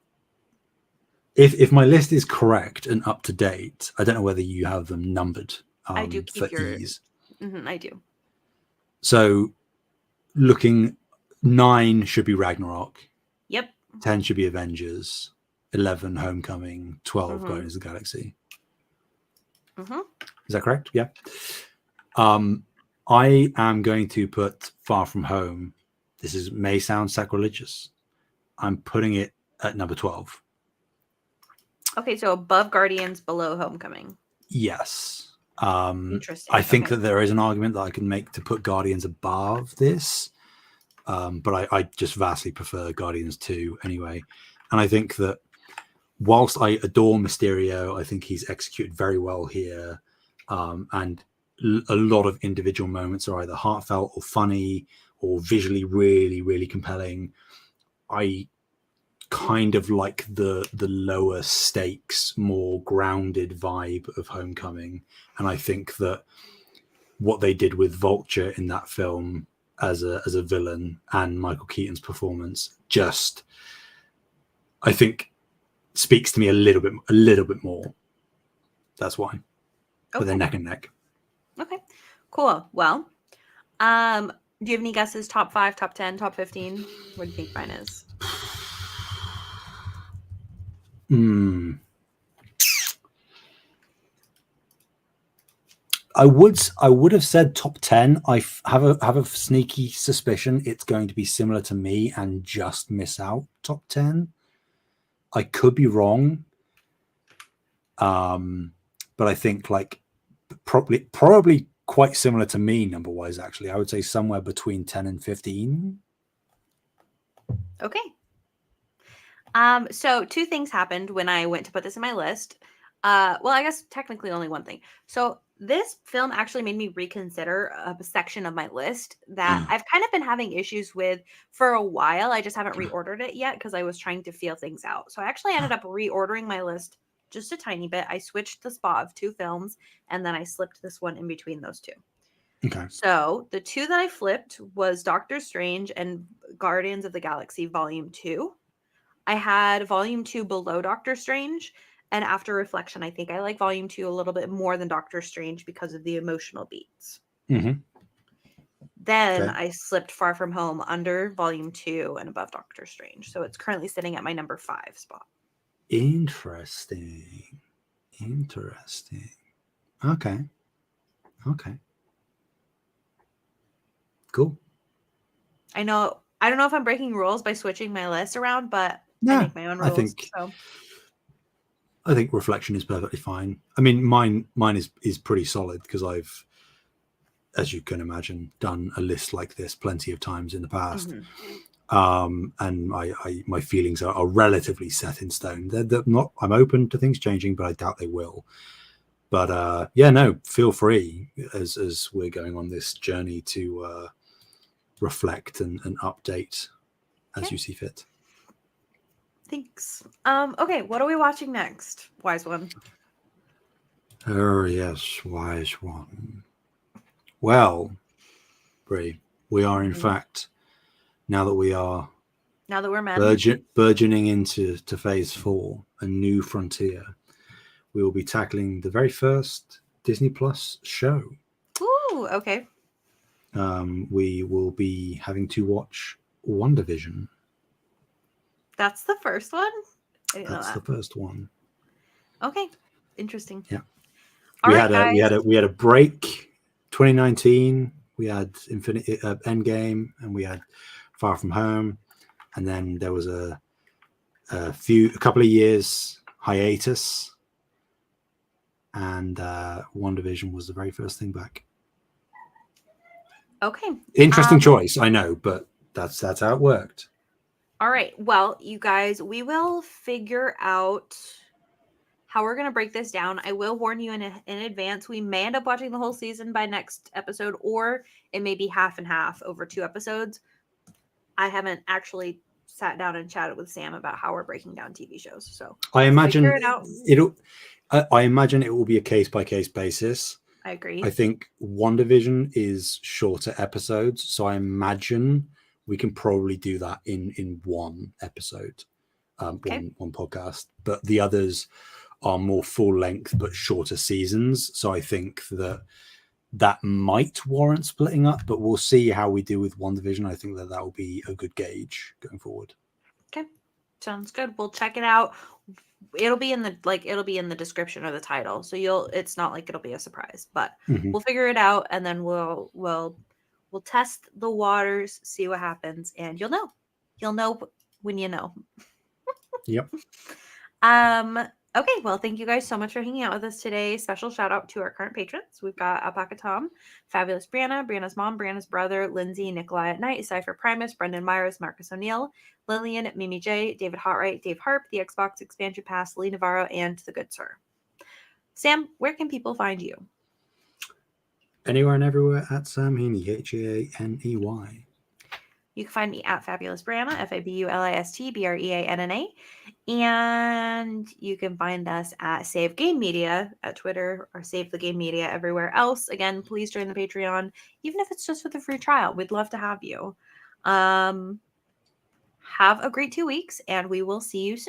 if my list is correct and up to date, I don't know whether you have them numbered I do for keep your ease. I do. So looking 9 should be Ragnarok. Yep. 10 should be Avengers, 11 Homecoming, 12 Mm-hmm. Guardians of the Galaxy. Mm-hmm. Is that correct? Yeah. I am going to put Far From Home. May sound sacrilegious. I'm putting it at number 12. Okay, so above Guardians, below Homecoming. Yes. Interesting. I think Okay. that there is an argument that I can make to put Guardians above this, but I just vastly prefer Guardians 2 anyway. And I think that whilst I adore Mysterio, I think he's executed very well here. And a lot of individual moments are either heartfelt or funny or visually really, really compelling. I kind of like the lower stakes, more grounded vibe of Homecoming. And I think that what they did with Vulture in that film as a villain and Michael Keaton's performance just, I think, speaks to me a little bit more. That's why. But they're neck and neck. Okay. Cool. Well, do you have any guesses? Top 5, top 10, top 15? What do you think mine is? I would have said top 10. I have a sneaky suspicion it's going to be similar to me and just miss out top 10. I could be wrong. But I think like probably quite similar to me number wise, actually. I would say somewhere between 10 and 15. Okay. So two things happened when I went to put this in my list. Well, I guess technically only one thing. So this film actually made me reconsider a section of my list that I've kind of been having issues with for a while. I just haven't reordered it yet because I was trying to feel things out. So I actually ended up reordering my list just a tiny bit. I switched the spot of two films and then I slipped this one in between those two. Okay. So the two that I flipped was Doctor Strange and Guardians of the Galaxy Volume 2. I had Volume 2 below Doctor Strange. And after reflection, I think I like Volume 2 a little bit more than Doctor Strange because of the emotional beats. Mm-hmm. Then I slipped Far From Home under Volume 2 and above Doctor Strange. So it's currently sitting at my number 5 spot. Interesting. Okay. Cool. I know. I don't know if I'm breaking rules by switching my list around, but I make my own rules. I think reflection is perfectly fine. I mean, mine is pretty solid because I've, as you can imagine, done a list like this plenty of times in the past. Mm-hmm. And my feelings are relatively set in stone. They're not. I'm open to things changing, but I doubt they will. But feel free as we're going on this journey to reflect and update as you see fit. Thanks. Okay, what are we watching next, wise one? Oh yes, wise one. Well, Bree, we are in fact, now that we're men, burgeoning into phase 4, a new frontier, we will be tackling the very first Disney Plus show. Ooh, okay. We will be having to watch WandaVision. That's the first one? That's the first one. Okay. Interesting. Yeah. We had a break. 2019, we had Endgame, and we had Far From Home, and then there was a couple of years hiatus, and WandaVision was the very first thing back. Okay. Interesting choice, I know, but that's how it worked. All right. Well, you guys, we will figure out how we're going to break this down. I will warn you in advance. We may end up watching the whole season by next episode, or it may be half and half over 2 episodes. I haven't actually sat down and chatted with Sam about how we're breaking down TV shows. So I imagine I imagine it will be a case-by-case basis. I agree. I think WandaVision is shorter episodes, so I imagine we can probably do that in one episode, one podcast. But the others are more full length but shorter seasons. So I think that might warrant splitting up, but we'll see how we do with WandaVision. I think that will be a good gauge going forward. Okay. Sounds good. We'll check it out. It'll be in the description or the title. So it's not like it'll be a surprise, but Hmm. we'll figure it out and then we'll test the waters, see what happens, and you'll know. You'll know when you know. Yep. Um, okay, well, thank you guys so much for hanging out with us today. Special shout out to our current patrons. We've got Alpaca Tom, Fabulous Brianna, Brianna's mom, Brianna's brother, Lindsay, Nikolai at Night, Cypher Primus, Brendan Myers, Marcus O'Neill, Lillian, Mimi J, David Hartright, Dave Harp, the Xbox Expansion Pass, Lee Navarro, and the good sir. Sam, where can people find you? Anywhere and everywhere at Sam Heaney, Haney. You can find me at Fabulous Brianna, FABULISTBREANNA. And you can find us at Save Game Media at Twitter or Save the Game Media everywhere else. Again, please join the Patreon, even if it's just for the free trial. We'd love to have you. Have a great 2 weeks, and we will see you soon.